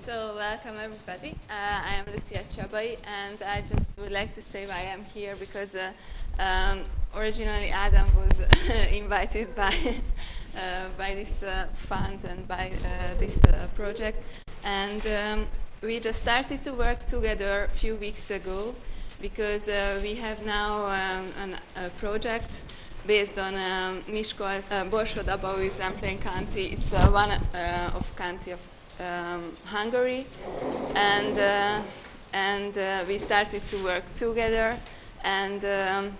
So welcome everybody. I am Lucia Csabai, and I just would like to say why I'm here because originally Ádám was invited by this fund and by this project, and we just started to work together a few weeks ago because we have now a project based on Borsod-Abaúj Zemplén County. It's one of county of Hungary, and we started to work together. And I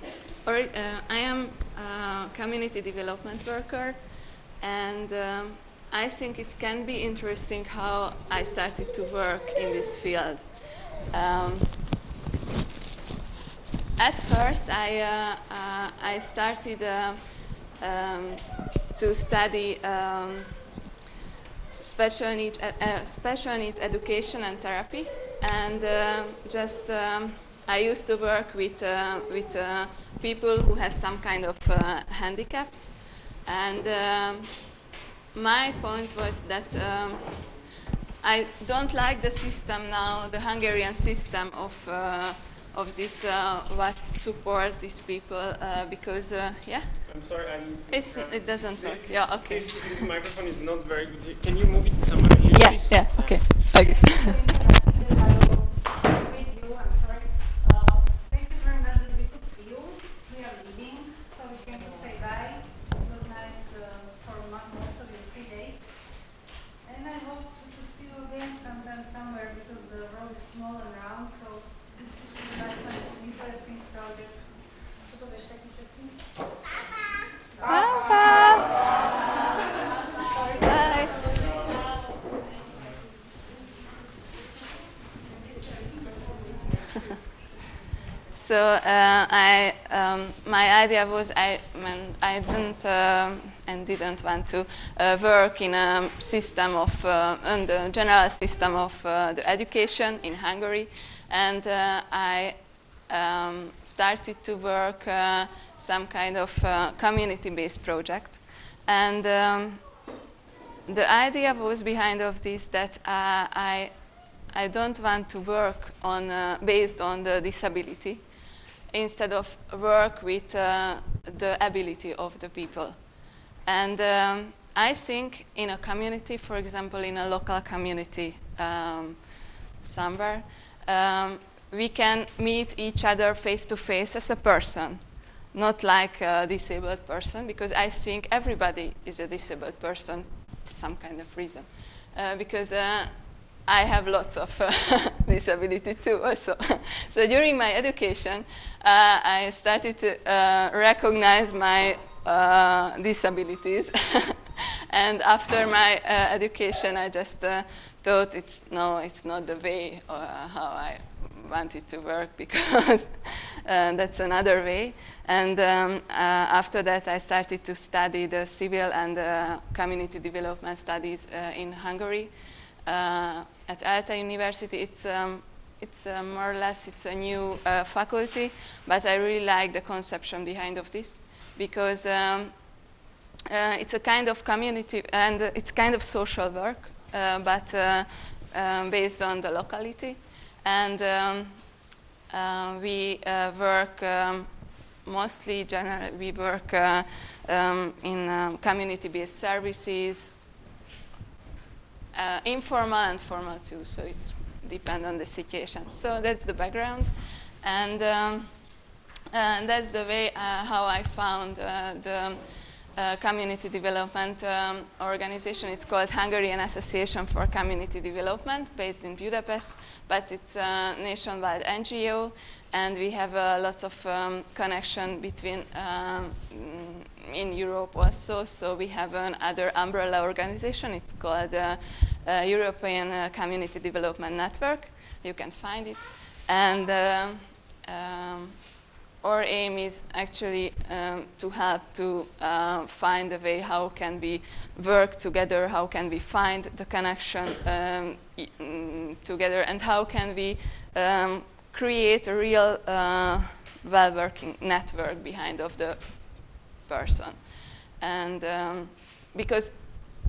am a community development worker, and I think it can be interesting how I started to work in this field. At first, I started to study special needs education and therapy, and I used to work with people who have some kind of handicaps, and my point was that I don't like the system now, the Hungarian system of this what support these people because yeah. I'm sorry, it doesn't work. Yeah, okay. This microphone is not very good. Can you move it somewhere here, please? Yeah, okay. Okay. With you, I'm sorry. Thank you very much that we could see you. We are leaving, so we came to say bye. It was nice for most of your 3 days. And I hope to see you again sometime somewhere because the road is small and round, so it should be like some interesting project. Bye. So my idea was I didn't want to work in a system of in the general system of the education in Hungary, and I started to work some kind of community-based project, and the idea was behind of this that I don't want to work on based on the disability, instead of work with the ability of the people. And I think in a community, for example, in a local community somewhere, we can meet each other face to face as a person, not like a disabled person, because I think everybody is a disabled person for some kind of reason. Because I have lots of disability too also. So during my education, I started to recognize my disabilities. And after my education, I just thought it's not the way how I wanted to work, because that's another way. And after that, I started to study the civil and community development studies in Hungary. At Alta University, it's more or less it's a new faculty, but I really like the conception behind of this, because it's a kind of community and it's kind of social work, but based on the locality. And we work mostly generally. We work in community-based services, informal and formal too. So it's depend on the situation. So that's the background, and that's the way how I found the community development organization. It's called Hungarian Association for Community Development, based in Budapest, but it's a nationwide NGO, and we have lots of connection between in Europe also. So we have another umbrella organization. It's called European Community Development Network. You can find it, and our aim is actually to help to find a way how can we work together, how can we find the connection together, and how can we create a real well-working network behind of the person. And because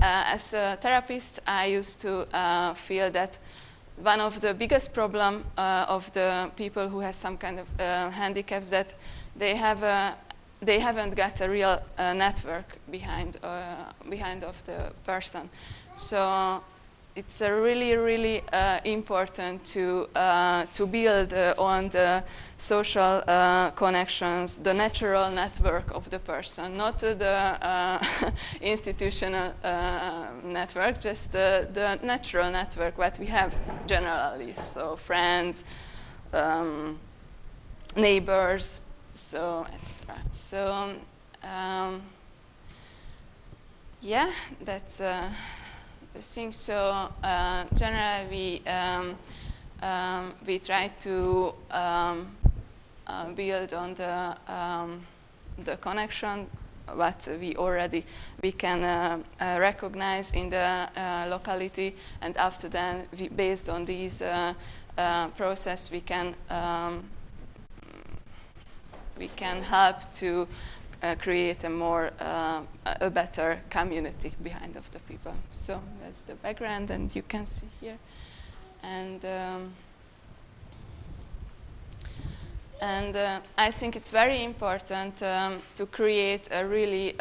as a therapist, I used to feel that one of the biggest problem of the people who have some kind of handicaps that they haven't got a real network behind of the person. So it's really, really important to build on the social connections, the natural network of the person, not the institutional network, just the natural network that we have generally. So friends, neighbors, so etc. So yeah, that's the thing. So generally we try to build on the connection what we can recognize in the locality, and after that, based on these process, we can help to create a better community behind of the people. So that's the background, and you can see here. And I think it's very important to create a really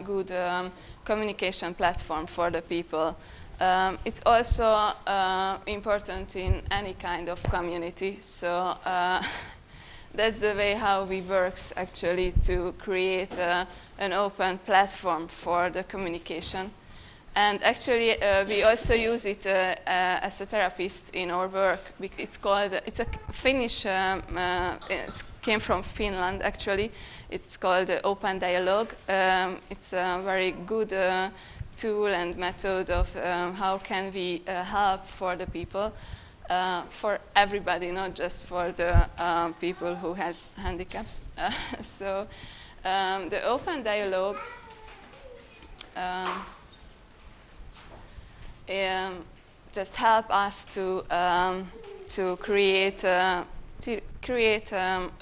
good communication platform for the people. It's also important in any kind of community. So that's the way how we work, actually, to create an open platform for the communication. And actually, we also use it as a therapist in our work. It's a Finnish, it came from Finland, actually. It's called Open Dialogue. It's a very good tool and method of how can we help for the people, for everybody, not just for the people who has handicaps. So the Open Dialogue just help us to create a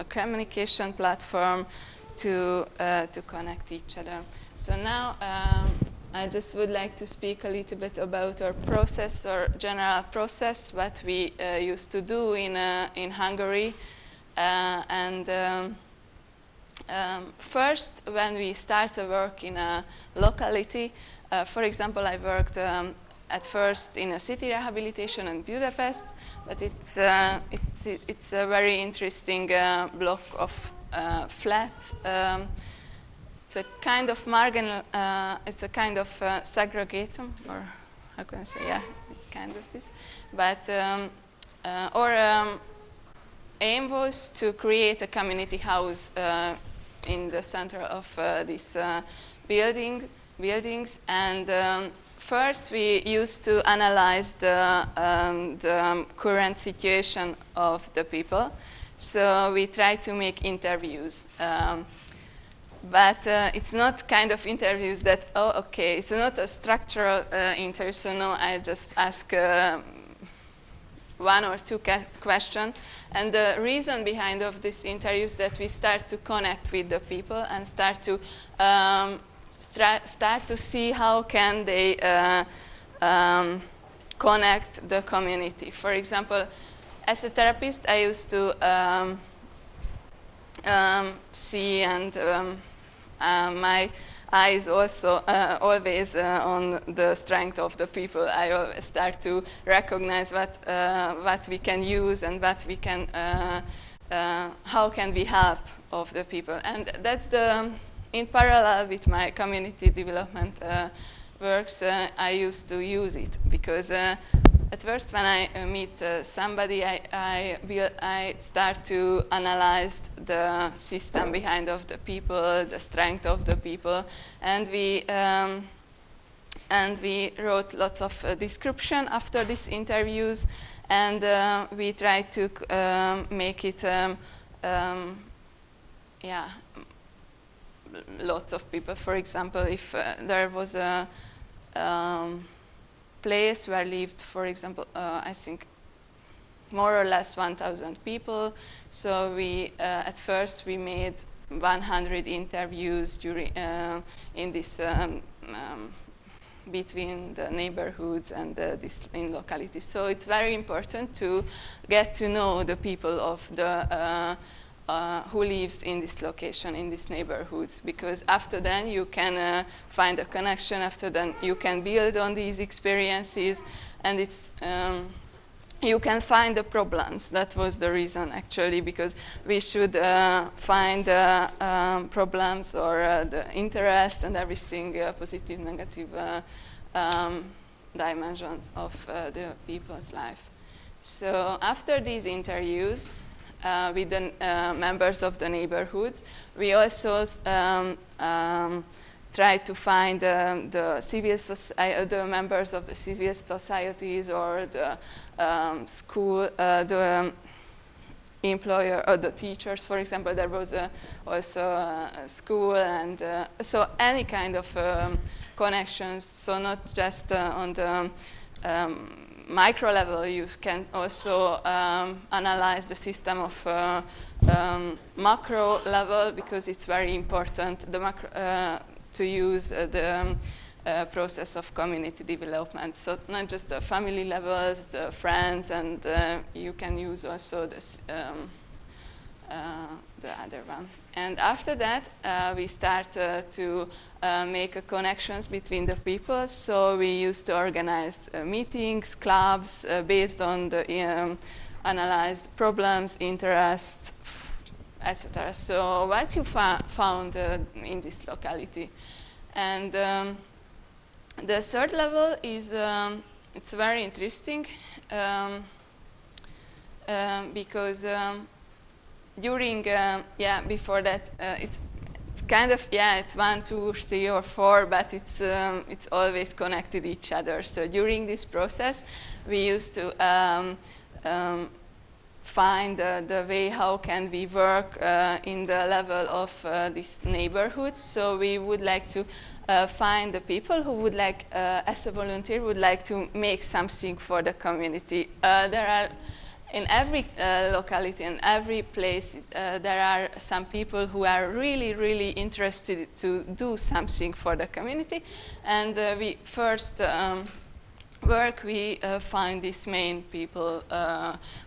communication platform to connect each other. So now I just would like to speak a little bit about our process, or general process, what we used to do in Hungary. First, when we start to work in a locality, for example, I worked at first in a city rehabilitation in Budapest, but it's a very interesting block of flat. It's a kind of marginal. It's a kind of segregatum, or how can I say? Yeah, kind of this. But our aim was to create a community house in the center of these buildings, and first we used to analyze the current situation of the people. So we try to make interviews. But it's not kind of interviews that, it's not a structural interview, so no, I just ask one or two questions. And the reason behind of this interview is that we start to connect with the people and start to see how can they connect the community. For example, as a therapist, I used to see, and my eyes also always on the strength of the people. I always start to recognize what we can use and what we can, how can we help of the people. And that's in parallel with my community development works, I used to use it, because at first when I meet somebody, I start to analyze the system behind of the people, the strength of the people, and we wrote lots of description after these interviews, and we tried to make it lots of people. For example, if there was a place where lived, for example, I think more or less 1,000 people. So we at first we made 100 interviews during in this between the neighborhoods and this in localities. So it's very important to get to know the people of the who lives in this location, in these neighborhoods, because after then you can find a connection. After then you can build on these experiences, and it's you can find the problems. That was the reason, actually, because we should find problems or the interest and everything, positive, negative dimensions of the people's life. So after these interviews with the members of the neighborhoods, we also try to find the members of the civil societies or the school, the employer or the teachers. For example, there was also a school, and so any kind of connections. So not just on the micro level, you can also analyze the system of macro level, because it's very important. The macro to use the process of community development. So not just the family levels, the friends, and you can use also this, the other one. And after that, we start to make connections between the people. So we used to organize meetings, clubs, based on the analyzed problems, interests, etc. So what you found in this locality. And the third level is, it's very interesting because during, before that, it's kind of, it's 1, 2, 3, or 4, but it's always connected each other. So during this process, we used to find the way how can we work in the level of these neighborhoods. So we would like to find the people who would like, as a volunteer, would like to make something for the community. There are, in every locality, in every place, there are some people who are really, really interested to do something for the community. And we first we find these main people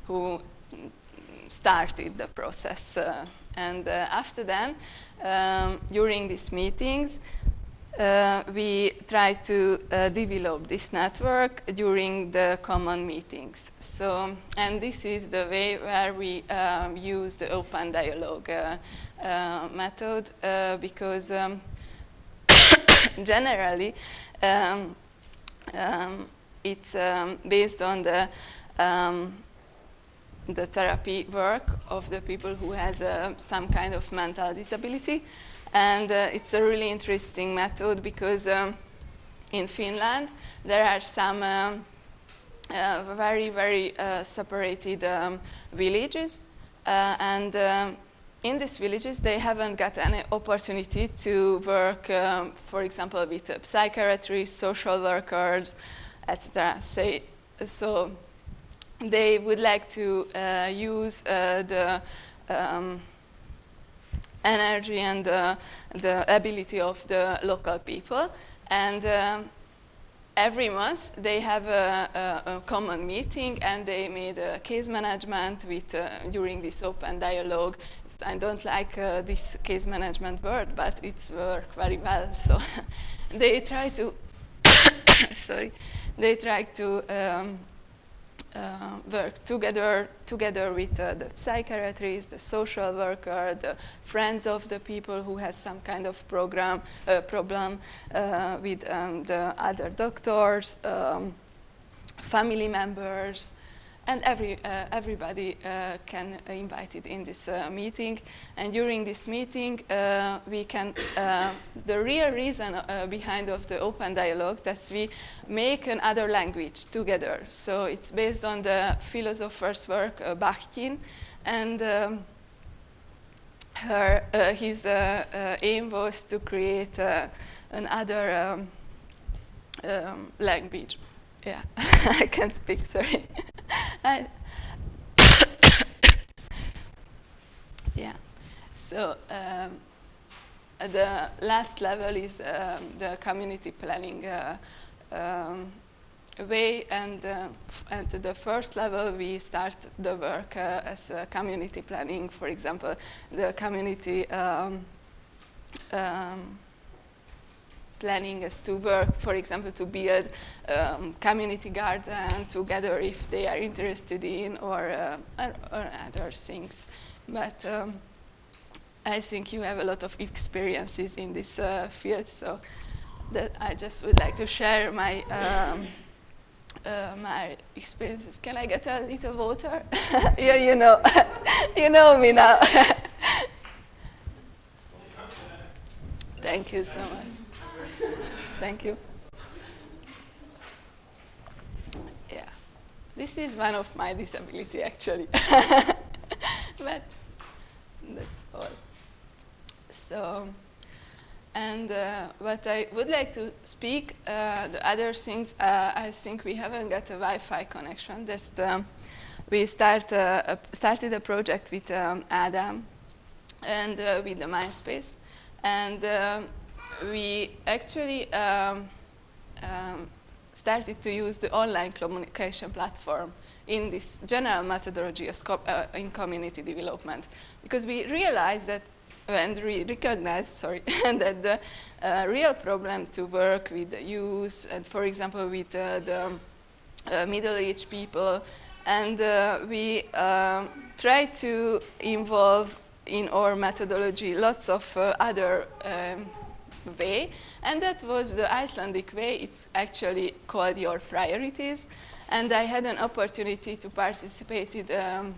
who started the process. And after then, during these meetings, we try to develop this network during the common meetings. So, and this is the way where we use the open dialogue method, because generally it's based on the therapy work of the people who has some kind of mental disability. And it's a really interesting method because in Finland there are some very, very separated villages. And in these villages they haven't got any opportunity to work, for example, with psychiatrists, social workers, etc. So they would like to use the energy and the ability of the local people. And every month they have a common meeting, and they made a case management with during this open dialogue. I don't like this case management word, but it's worked very well. So they try to work together with the psychiatrist, the social worker, the friends of the people who has some kind of problem with the other doctors, family members, and everybody can invited in this meeting. And during this meeting, we can the real reason behind of the open dialogue that we make another language together. So it's based on the philosopher's work Bakhtin, and his aim was to create another language. Yeah, I can't speak. Sorry. Yeah. So the last level is the community planning way, and at the first level we start the work as community planning. For example, the community planning is to work, for example, to build community garden together if they are interested in, or other things. But I think you have a lot of experiences in this field, so that I just would like to share my my experiences. Can I get a little water? Yeah, you know, you know me now. Thank you so much. Thank you. Yeah, this is one of my disability actually, but that's all. So, and what I would like to speak, the other things, I think we haven't got a Wi-Fi connection. Just we started a project with Ádám and with the MySpace, and we actually started to use the online communication platform in this general methodology in community development, because we realized that, and we recognized, that the real problem to work with the youth, and for example with the middle-aged people, and we try to involve in our methodology lots of other way, and that was the Icelandic way. It's actually called Your Priorities, and I had an opportunity to participate in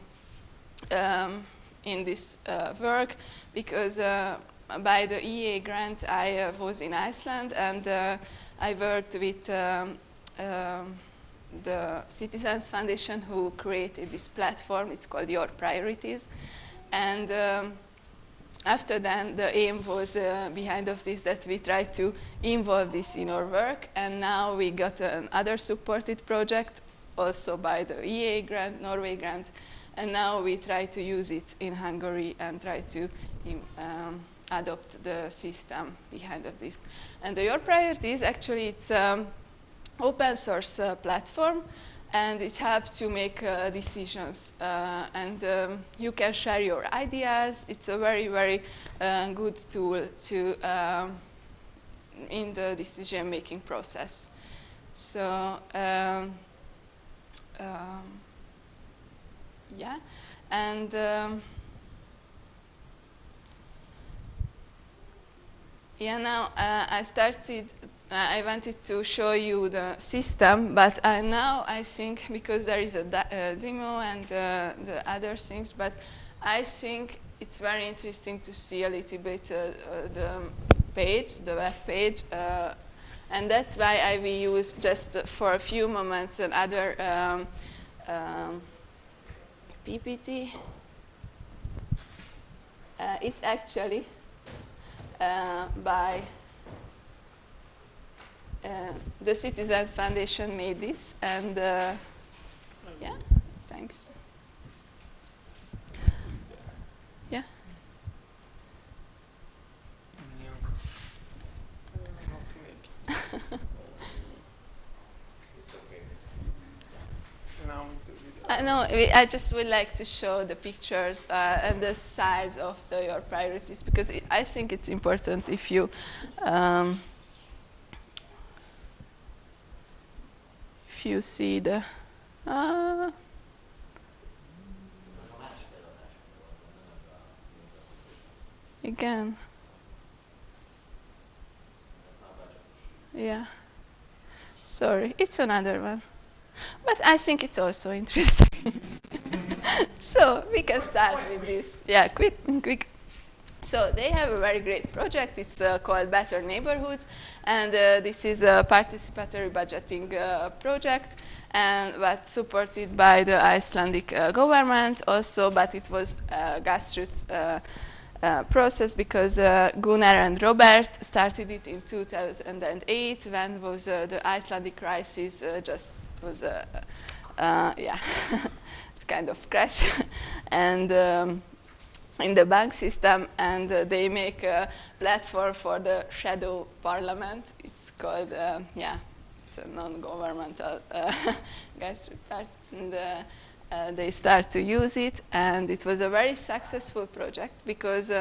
this work because by the EA grant I was in Iceland, and I worked with the Citizens Foundation who created this platform. It's called Your Priorities, and after that, the aim was behind of this that we try to involve this in our work, and now we got another supported project also by the EA grant, Norway grant, and now we try to use it in Hungary and try to adopt the system behind of this. And Your Priorities, actually, it's open source platform, and it helps to make decisions, and you can share your ideas. It's a very, very good tool to in the decision-making process. So, yeah, and yeah, now I wanted to show you the system, but now I think, because there is a demo and the other things, but I think it's very interesting to see a little bit the page, the web page, and that's why we use just for a few moments another PPT. It's actually by the Citizens Foundation made this, and yeah, thanks. Yeah. No, I just would like to show the pictures and the size of Your Priorities, because I think it's important if you see the again, yeah, sorry, it's another one, but I think it's also interesting. So we can start with this. Yeah, quick. So they have a very great project. It's called Better Neighborhoods, and this is a participatory budgeting project, and but supported by the Icelandic government also. But it was a grassroots process, because Gunnar and Robert started it in 2008, when was the Icelandic crisis just was yeah, kind of crash, and. In the bank system, and they make a platform for the shadow parliament. It's called, it's a non-governmental guys start, and they start to use it, and it was a very successful project because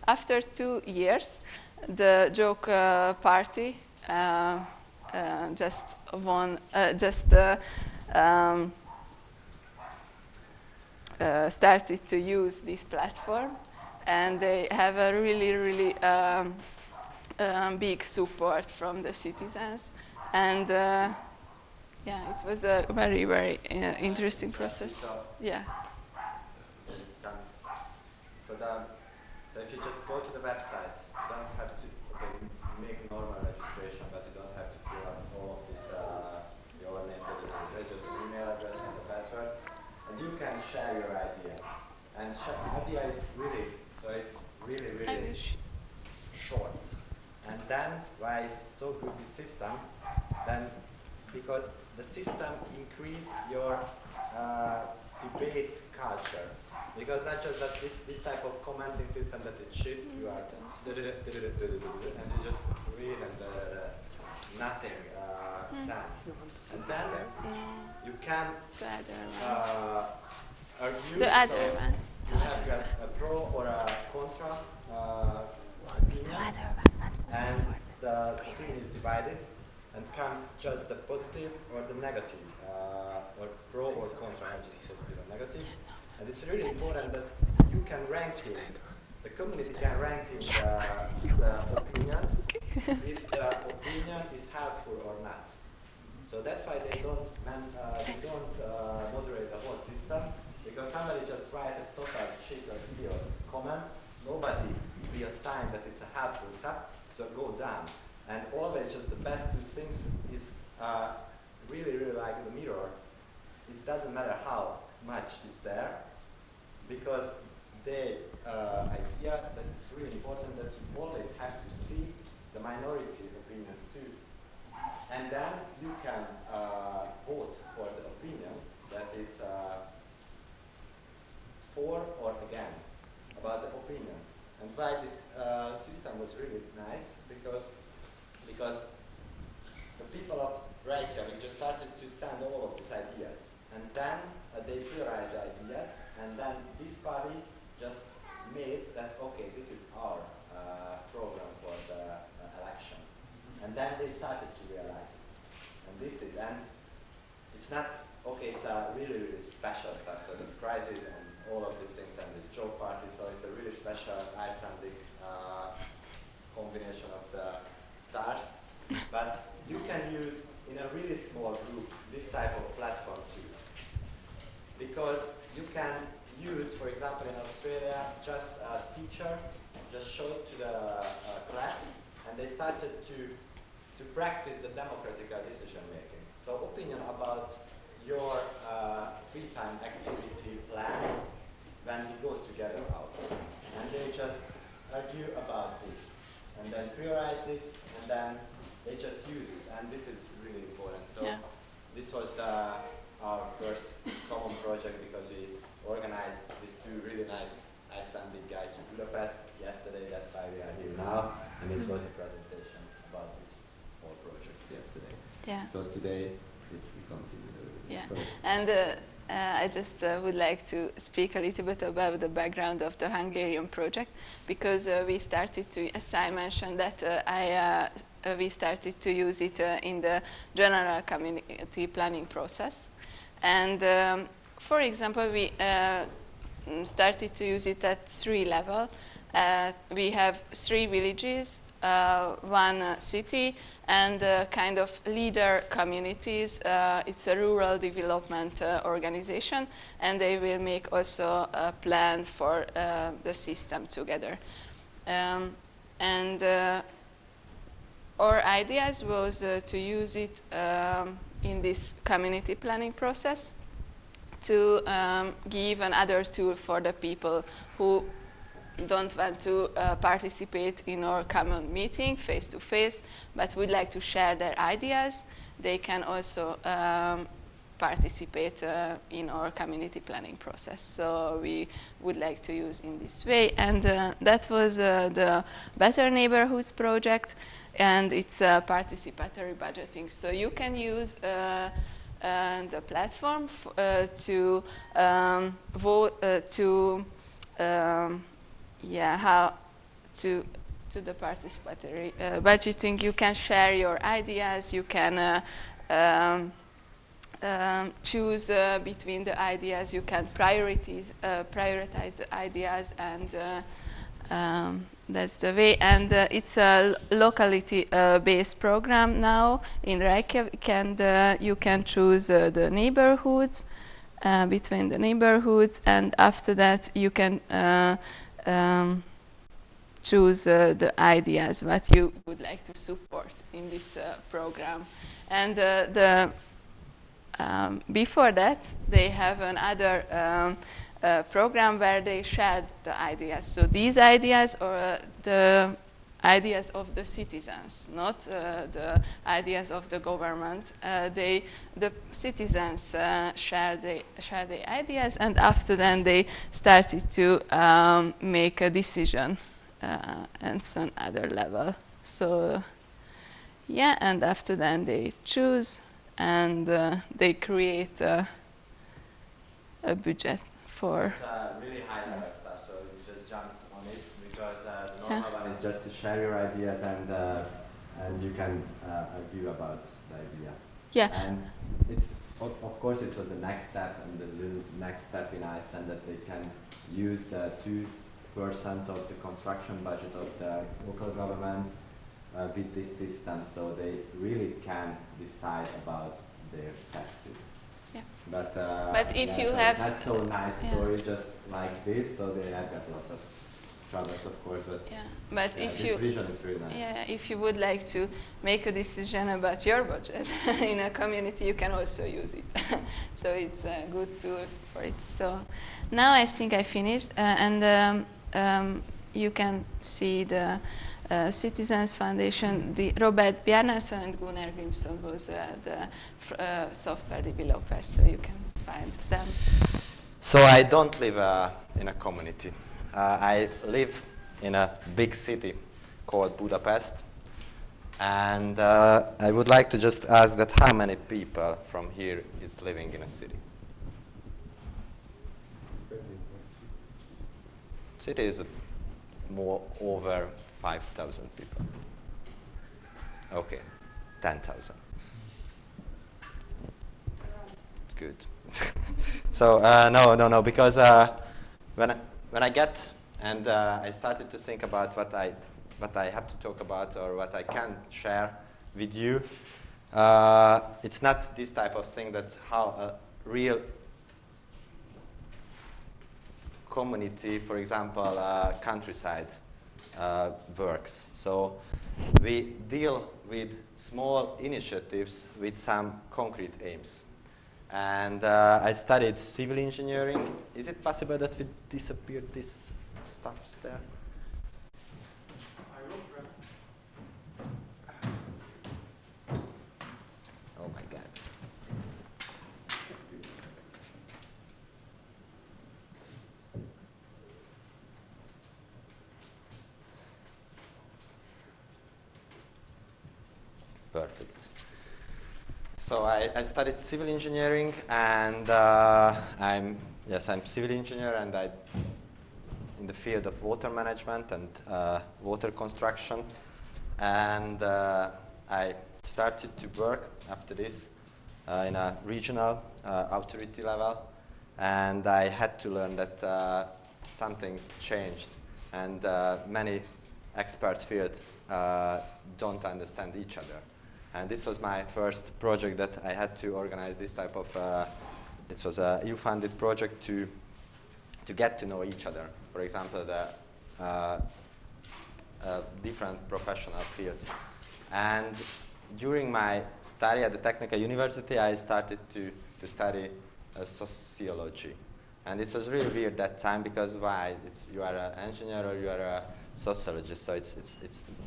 after 2 years, the joke party just won, started to use this platform, and they have a really big support from the citizens, and it was a very interesting process. Yeah. So if you just go to the website, you don't have to make normal registration, but you don't have to fill out all of this your name, just email address and the password, and you can share your idea. And idea is really, so it's really short. And then why it's so good this system? Then because the system increase your debate culture. Because not just that this type of commenting system that it shit, you are and you just read and nothing stands. And then you can argue. The other one. You have a pro or a contra opinion, and the screen is divided, and comes just the positive or the negative, or pro or contra, just positive or negative. And it's really important that you can rank it. The community can rank in the opinions, if the opinion is helpful or not. So that's why they don't moderate the whole system, because somebody just write a total shit or idiot comment, nobody will assign that it's a helpful stuff, so go down. And always just the best two things is really like the mirror. It doesn't matter how much is there, because the idea that it's really important that you always have to see the minority opinions too. And then you can vote for the opinion that it's for or against about the opinion. And why this system was really nice, because the people of Reykjavik just started to send all of these ideas. And then they prioritized ideas, and then this body just made that, okay, this is our program for the election. And then they started to realize it. And it's not, okay, it's a really special stuff. So this crisis and all of these things and the joke party, so it's a really special Icelandic combination of the stars. But you can use, in a really small group, this type of platform too. Because you can use, for example, in Australia, just a teacher just showed to the class, and they started to practice the democratic decision making. So opinion about your free time activity plan when we go together out. And they just argue about this, and then prioritized it, and then they just use it. And this is really important. So this was our first common project, because we organized these two really nice Icelandic guys to Budapest yesterday. That's why we are here now. And this was a presentation about this whole project yesterday. Yeah. So today it's we continue. Yeah. So And I just would like to speak a little bit about the background of the Hungarian project, because we started to, as I mentioned, that we started to use it in the general community planning process. And for example, we started to use it at 3 levels. We have 3 villages, 1 city, and kind of leader communities. It's a rural development organization, and they will make also a plan for the system together. And our ideas was to use it in this community planning process to give another tool for the people who don't want to participate in our common meeting face-to-face, but would like to share their ideas. They can also participate in our community planning process. So we would like to use in this way. And that was the Better Neighborhoods project, and it's participatory budgeting. So you can use the platform to vote to the participatory budgeting. You can share your ideas. You can choose between the ideas. You can prioritize the ideas, and that's the way. And it's a locality-based program now in Reykjavik, and you can choose the neighborhoods, between the neighborhoods, and after that you can choose the ideas what you would like to support in this program. And before that, they have another program where they shared the ideas. So these ideas are the ideas of the citizens, not the ideas of the government. The citizens share the ideas, and after then they started to make a decision. And some other level. So, and after then they choose, and they create a budget for. It's really high level stuff, so you just jumped on it because the normal one is just to share your ideas, and you can argue about the idea. Yeah. And it's of course it was the next step, and the little next step in Iceland that they can use the 2% of the construction budget of the local government with this system, so they really can decide about their taxes. Yeah. But if you so have that's so nice story, just like this. So they have got lots of troubles, of course. But if this vision is really nice. If you would like to make a decision about your budget in a community, you can also use it. So it's a good tool for it. So now I think I finished, and. You can see the Citizens Foundation. The Robert Bjarnason and Gunnar Grimson was the software developers, so you can find them. So I don't live in a community. I live in a big city called Budapest, and I would like to just ask that how many people from here is living in a city? City is more over 5,000 people. Okay, 10,000. Good. So no, because when I get and I started to think about what I have to talk about or what I can share with you, it's not this type of thing that how a real community, for example, countryside works. So we deal with small initiatives with some concrete aims. And I studied civil engineering. Is it possible that we disappeared these stuffs there? Oh my God. Perfect. So I studied civil engineering, and I'm civil engineer, and I in the field of water management and water construction, and I started to work after this in a regional authority level, and I had to learn that some things changed, and many experts field don't understand each other. And this was my first project that I had to organize this type of, it was a EU-funded project to get to know each other. For example, the different professional fields. And during my study at the Technical University, I started to study sociology. And this was really weird that time because why? You are an engineer or you are a sociologist, so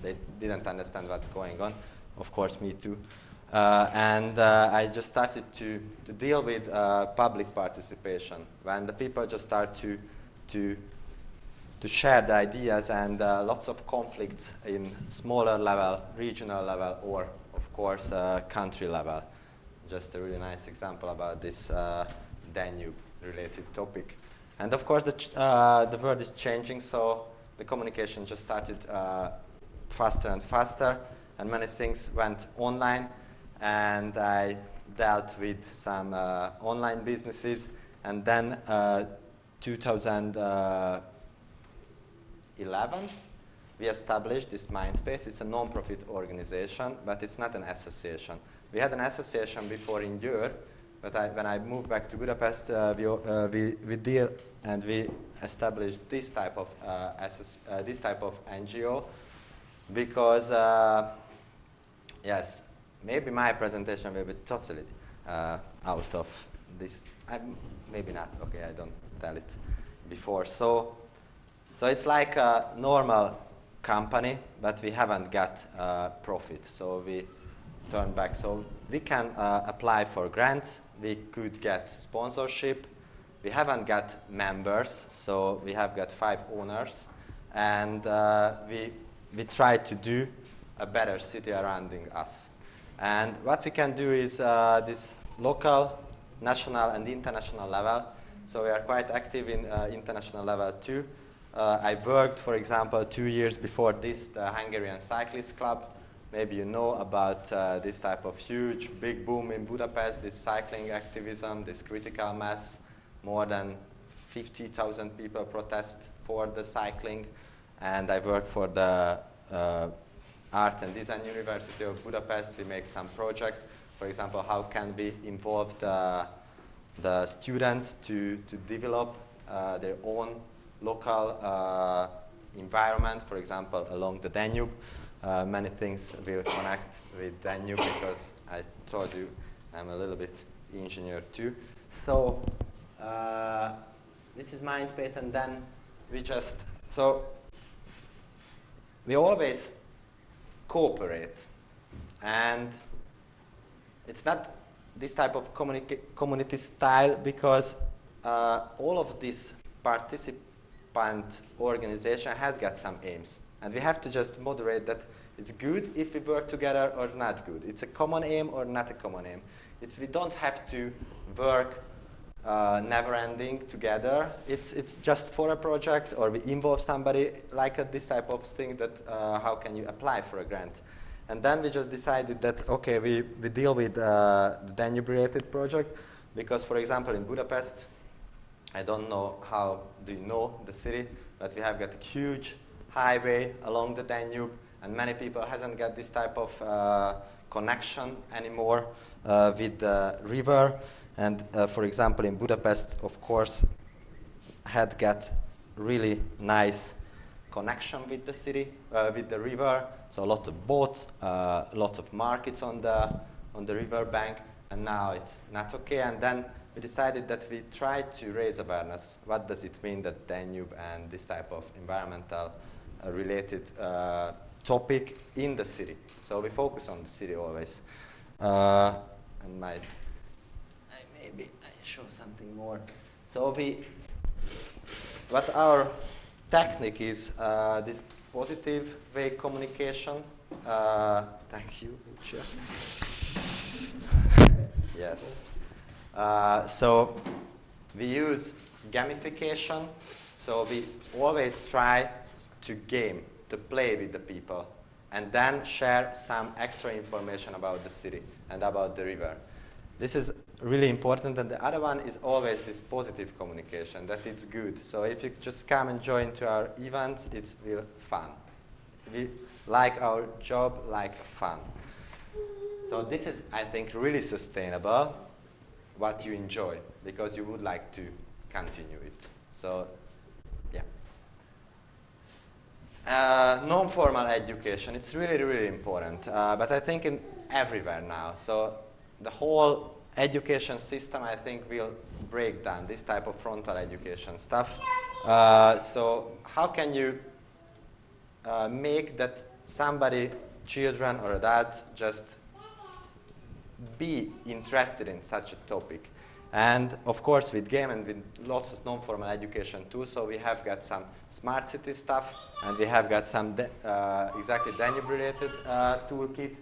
they didn't understand what's going on. Of course, me too. And I just started to deal with public participation, when the people just start to share the ideas, and lots of conflicts in smaller level, regional level, or of course country level. Just a really nice example about this Danube-related topic. And of course the world is changing, so the communication just started faster and faster, and many things went online, and I dealt with some online businesses, and then 2011 we established this Mindspace. It's a non-profit organization, but it's not an association. We had an association before in Europe, but when I moved back to Budapest, we deal and we established this type of NGO, because yes, maybe my presentation will be totally out of this. Maybe not. Okay, I don't tell it before. So it's like a normal company, but we haven't got profit. So we turn back. So we can apply for grants. We could get sponsorship. We haven't got members, so we have got 5 owners, and we try to do a better city around us. And what we can do is this local, national, and international level. So we are quite active in international level too. I worked, for example, 2 years before this, the Hungarian Cyclist Club. Maybe you know about this type of huge, big boom in Budapest, this cycling activism, this critical mass. More than 50,000 people protest for the cycling. And I work for the Art and Design University of Budapest. We make some project. For example, how can we involve the students to develop their own local environment, for example, along the Danube. Many things will connect with Danube, because I told you I'm a little bit engineer too. So this is Mindspace, and then we always cooperate, and it's not this type of community style, because all of this participant organization has got some aims, and we have to just moderate that. It's good if we work together or not good. It's a common aim or not a common aim. We don't have to work never-ending together. It's just for a project, or we involve somebody, like this type of thing, that how can you apply for a grant. And then we just decided that, okay, we deal with the Danube-related project, because, for example, in Budapest, I don't know how do you know the city, but we have got a huge highway along the Danube, and many people hasn't got this type of connection anymore with the river. And for example, in Budapest, of course, had got really nice connection with the city, with the river. So a lot of boats, a lot of markets on the river bank, and now it's not okay. And then we decided that we try to raise awareness. What does it mean that Danube and this type of environmental related topic in the city? So we focus on the city always. And maybe I show something more. So what our technique is, this positive way communication. Thank you, Lucia. Yes. So we use gamification. So we always try to play with the people, and then share some extra information about the city and about the river. This is really important, and the other one is always this positive communication, that it's good. So if you just come and join to our events, it's real fun. We like our job like fun. So this is, I think, really sustainable, what you enjoy, because you would like to continue it. So, yeah. Non-formal education, it's really, really important, but I think in everywhere now. So the whole education system, I think, will break down this type of frontal education stuff. So how can you make that somebody, children or adults, just be interested in such a topic. And of course with game and with lots of non-formal education too, so we have got some smart city stuff, and we have got some exactly Danube related toolkit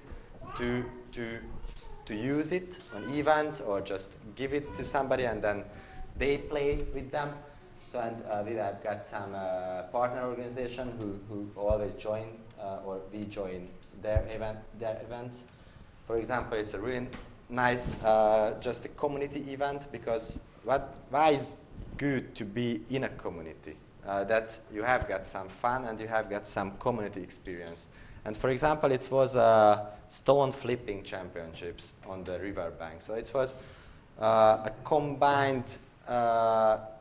to use it on events or just give it to somebody and then they play with them. So and we have got some partner organization who always join or we join their events. For example, it's a really nice just a community event, because why is good to be in a community? That you have got some fun and you have got some community experience. And for example, it was stone flipping championships on the riverbank. So it was a combined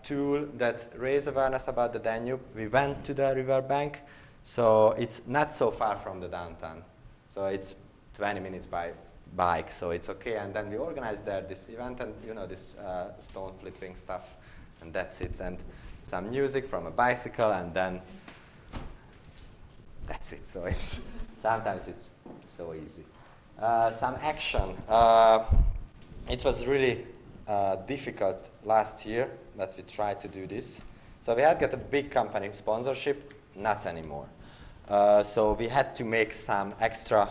tool that raised awareness about the Danube. We went to the riverbank, so it's not so far from the downtown. So it's 20 minutes by bike, so it's okay. And then we organized there this event and, you know, this stone flipping stuff, and that's it. And some music from a bicycle, and then that's it. So it's sometimes it's so easy. Some action. It was really difficult last year, but we tried to do this. So we had got a big company sponsorship, not anymore. So we had to make some extra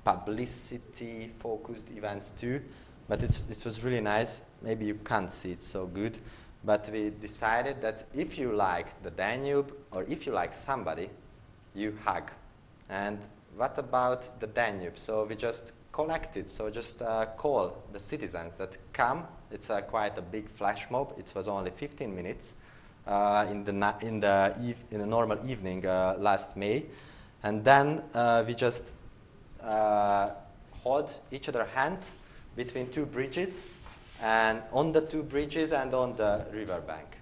publicity-focused events too, but it was really nice. Maybe you can't see it so good, but we decided that if you like the Danube or if you like somebody, you hug. And what about the Danube? So we just collected, so just call the citizens that come. It's quite a big flash mob. It was only 15 minutes in the normal evening last May, and then we just hold each other's hands between two bridges, and on the two bridges and on the riverbank.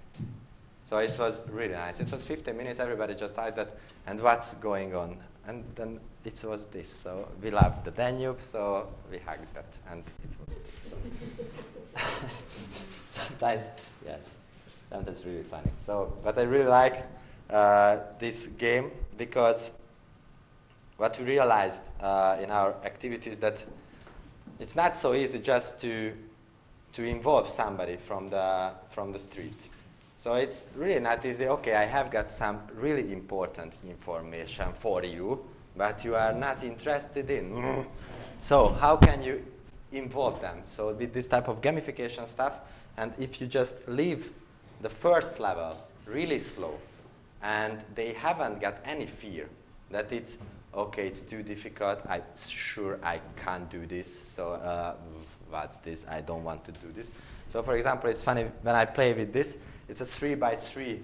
So it was really nice. It was 15 minutes, everybody just like that, and what's going on? And then it was this. So we loved the Danube, so we hugged that, and it was this. So sometimes, yes, sometimes really funny. So, but I really like this game, because what we realized in our activities that it's not so easy just to involve somebody from the street. So it's really not easy. Okay, I have got some really important information for you, but you are not interested in. So how can you involve them? So with this type of gamification stuff, and if you just leave the first level really slow, and they haven't got any fear that it's okay, it's too difficult, I'm sure I can't do this, so what's this, I don't want to do this. So for example, it's funny, when I play with this, it's a 3 by 3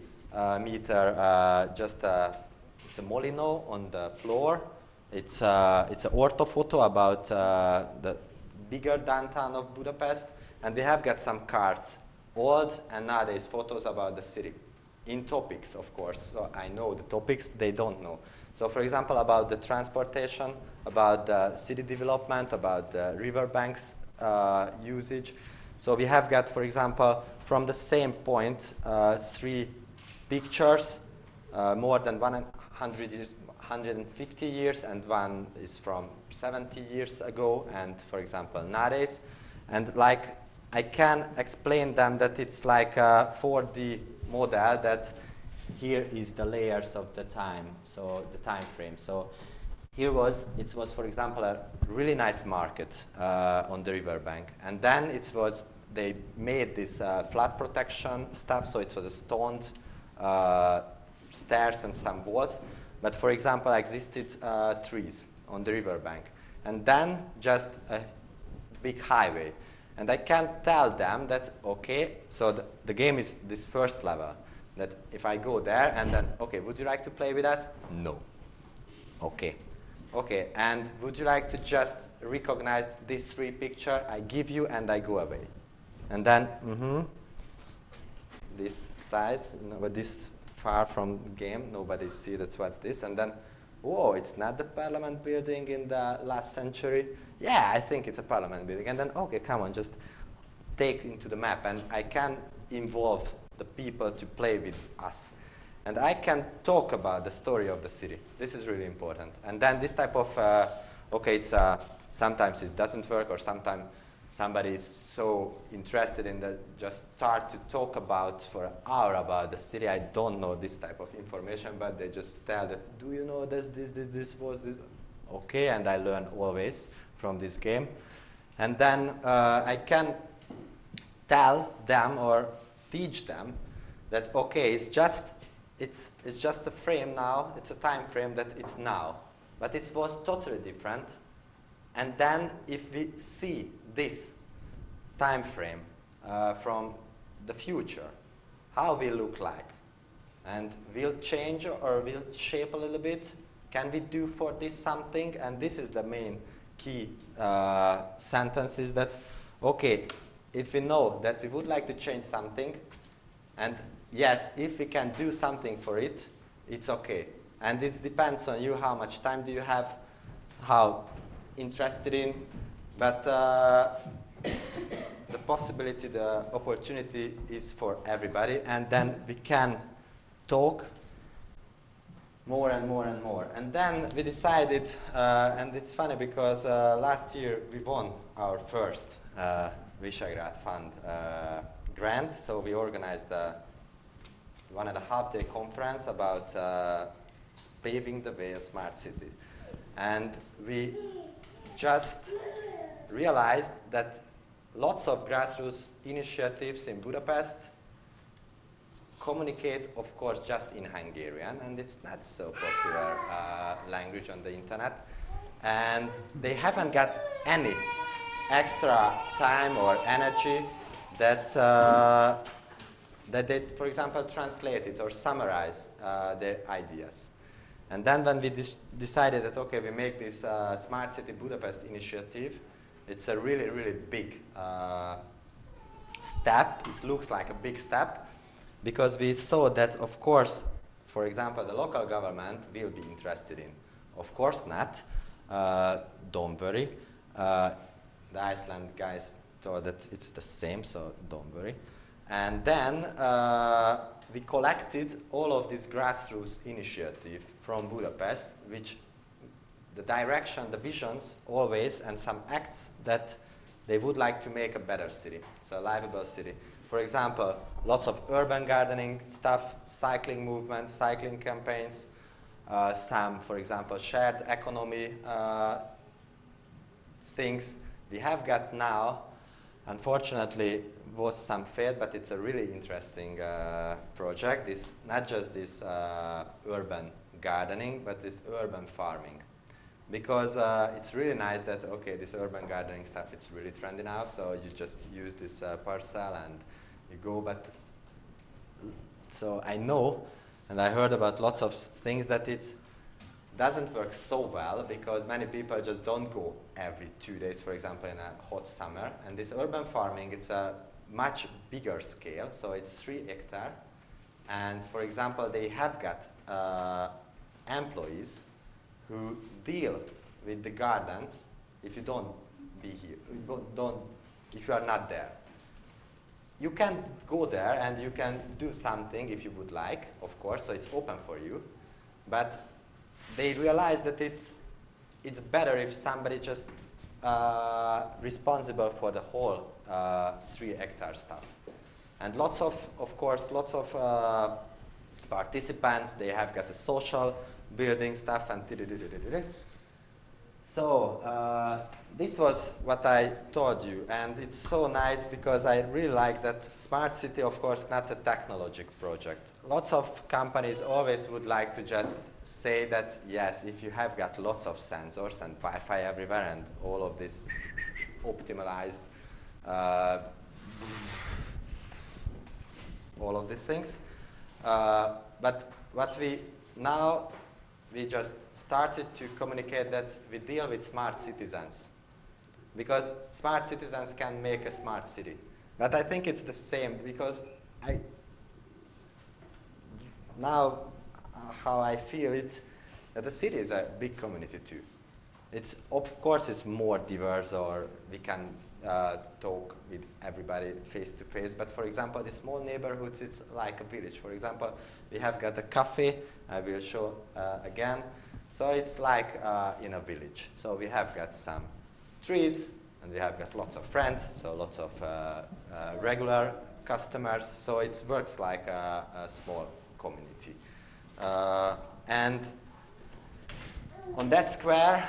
meter, it's a molino on the floor. It's an orthophoto about the bigger downtown of Budapest, and we have got some cards, old and nowadays photos about the city, in topics, of course. So I know the topics, they don't know. So for example, about the transportation, about the city development, about the riverbanks usage. So we have got, for example, from the same point, 3 pictures, more than 100 years, 150 years, and one is from 70 years ago, and for example, nowadays. And like, I can explain them that it's like a 4D model, that here is the layers of the time, so the time frame. So it was, for example, a really nice market on the riverbank. And then they made this flood protection stuff, so it was a stoned stairs and some walls. But for example, existed trees on the riverbank. And then just a big highway. And I can tell them that, okay, so the game is this first level. That if I go there and then, okay, would you like to play with us? No. Okay. Okay, and would you like to just recognize these 3 pictures I give you and I go away? And then, this size, but this far from the game, nobody see that's what's this. And then, whoa, it's not the parliament building in the last century. Yeah, I think it's a parliament building. And then, okay, come on, just take into the map. And I can involve the people to play with us. And I can talk about the story of the city. This is really important. And then this type of okay, sometimes it doesn't work, or sometimes somebody is so interested in that just start to talk about for an hour about the city. I don't know this type of information, but they just tell that, do you know this was this? Okay, and I learn always from this game. And then I can tell them or teach them that, okay, it's just a frame now, it's a time frame that it's now. But it was totally different. And then if we see this time frame from the future, how will look like? And will change or will shape a little bit? Can we do for this something? And this is the main key sentence, is that, okay, if we know that we would like to change something, and yes, if we can do something for it, it's okay. And it depends on you, how much time do you have, how interested in, but the possibility, the opportunity is for everybody, and then we can talk more and more and more. And then we decided, and it's funny because last year we won our first Visegrand Fund grant, so we organized a 1.5-day conference about paving the way a smart city. And we just realized that lots of grassroots initiatives in Budapest communicate, of course, just in Hungarian, and it's not so popular language on the internet. And they haven't got any extra time or energy that they, for example, translate it or summarize their ideas. And then when we decided that, okay, we make this Smart City Budapest initiative, it's a really, really big step. It looks like a big step, because we saw that, of course, for example, the local government will be interested in. Of course not. Don't worry. The Iceland guys thought that it's the same, so don't worry. And then we collected all of this grassroots initiative from Budapest, which the direction, the visions always, and some acts that they would like to make a better city, so a livable city. For example, lots of urban gardening stuff, cycling movements, cycling campaigns, some, for example, shared economy things. We have got now, unfortunately, was some failed, but it's a really interesting project. It's not just this urban gardening, but this urban farming. Because it's really nice that, okay, this urban gardening stuff, it's really trendy now, so you just use this parcel and you go, but so I know, and I heard about lots of things that it doesn't work so well, because many people just don't go every 2 days, for example, in a hot summer. And this urban farming, it's a much bigger scale, so it's 3 hectares. And for example, they have got employees who deal with the gardens if you don't be here, if you are not there. You can go there and you can do something if you would like, of course, so it's open for you. But they realize that it's better if somebody just responsible for the whole 3 hectare stuff. And lots of participants, they have got the social building stuff and so this was what I told you, and it's so nice because I really like that smart city, of course, not a technological project. Lots of companies always would like to just say that, yes, if you have got lots of sensors and Wi-Fi everywhere and all of this optimized, all of these things. But what we just started to communicate that we deal with smart citizens, because smart citizens can make a smart city. But I think it's the same, because how I feel it, that the city is a big community too. It's, of course, it's more diverse, or we can talk with everybody face to face. But for example, the small neighborhoods, it's like a village. For example, we have got a cafe. I will show again. So it's like in a village. So we have got some trees, and we have got lots of friends, so lots of regular customers. So it works like a small community. And on that square,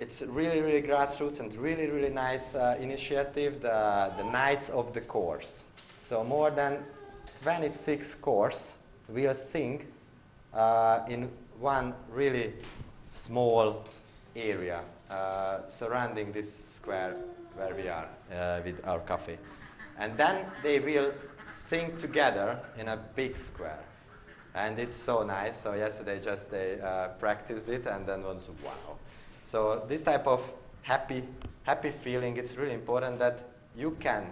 it's really, really grassroots and really, really nice initiative, the Nights of the Course. So more than 26 courses will sing in one really small area surrounding this square where we are with our cafe. And then they will sing together in a big square. And it's so nice. So yesterday just they practiced it, and then was wow. So this type of happy feeling, it's really important that you can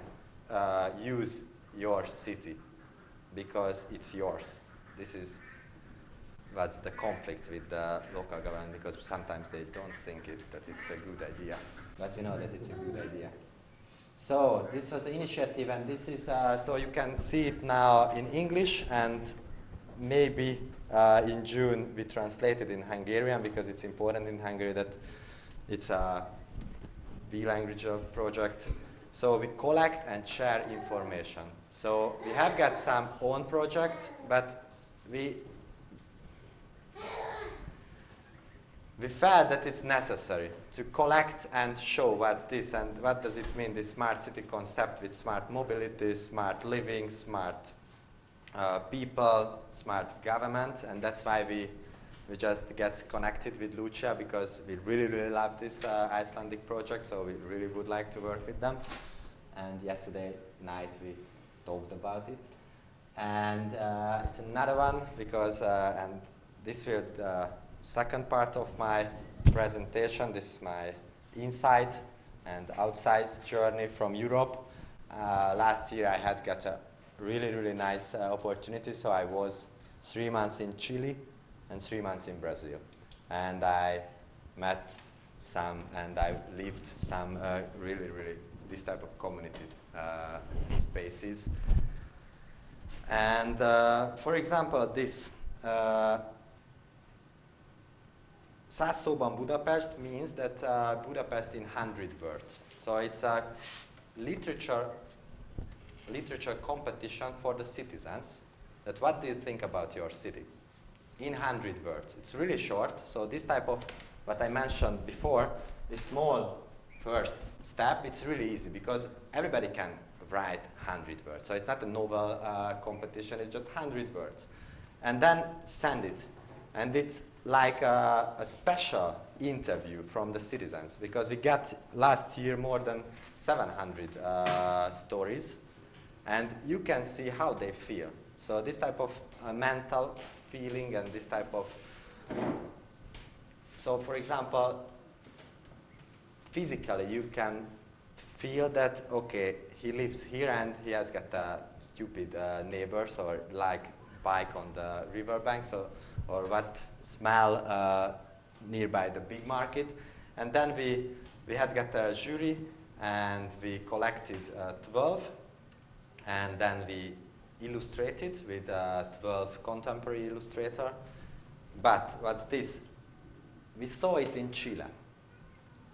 use your city because it's yours. This is what's the conflict with the local government, because sometimes they don't think that it's a good idea. But we know that it's a good idea. So this was the initiative, and this is so you can see it now in English, and maybe in June we translate it in Hungarian, because it's important in Hungary that it's a bilanguage project. So we collect and share information. So we have got some own project, but we felt that it's necessary to collect and show what's this and what does it mean, this smart city concept with smart mobility, smart living, smart people, smart government, and that's why we just get connected with Lucia, because we really, really love this Icelandic project, so we really would like to work with them. And yesterday night we talked about it. And it's another one, because, and this will the second part of my presentation. This is my inside and outside journey from Europe. Last year I had got a really, really nice opportunity. So I was 3 months in Chile and 3 months in Brazil. And I met some, and I lived some really, really this type of community spaces. And for example, this 100 szóban Budapest means that Budapest in 100 words. So it's a literature competition for the citizens. That what do you think about your city? In 100 words. It's really short. So this type of, what I mentioned before, this small first step, it's really easy because everybody can write 100 words. So it's not a novel competition, it's just 100 words. And then send it. And it's like a special interview from the citizens, because we got last year more than 700 stories, and you can see how they feel. So this type of mental feeling and this type of... So for example, physically you can feel that, okay, he lives here and he has got stupid neighbors, or like bike on the riverbank, so, or what smell nearby the big market. And then we had got a jury, and we collected 12, and then we illustrated with 12 contemporary illustrator. But what's this? We saw it in Chile.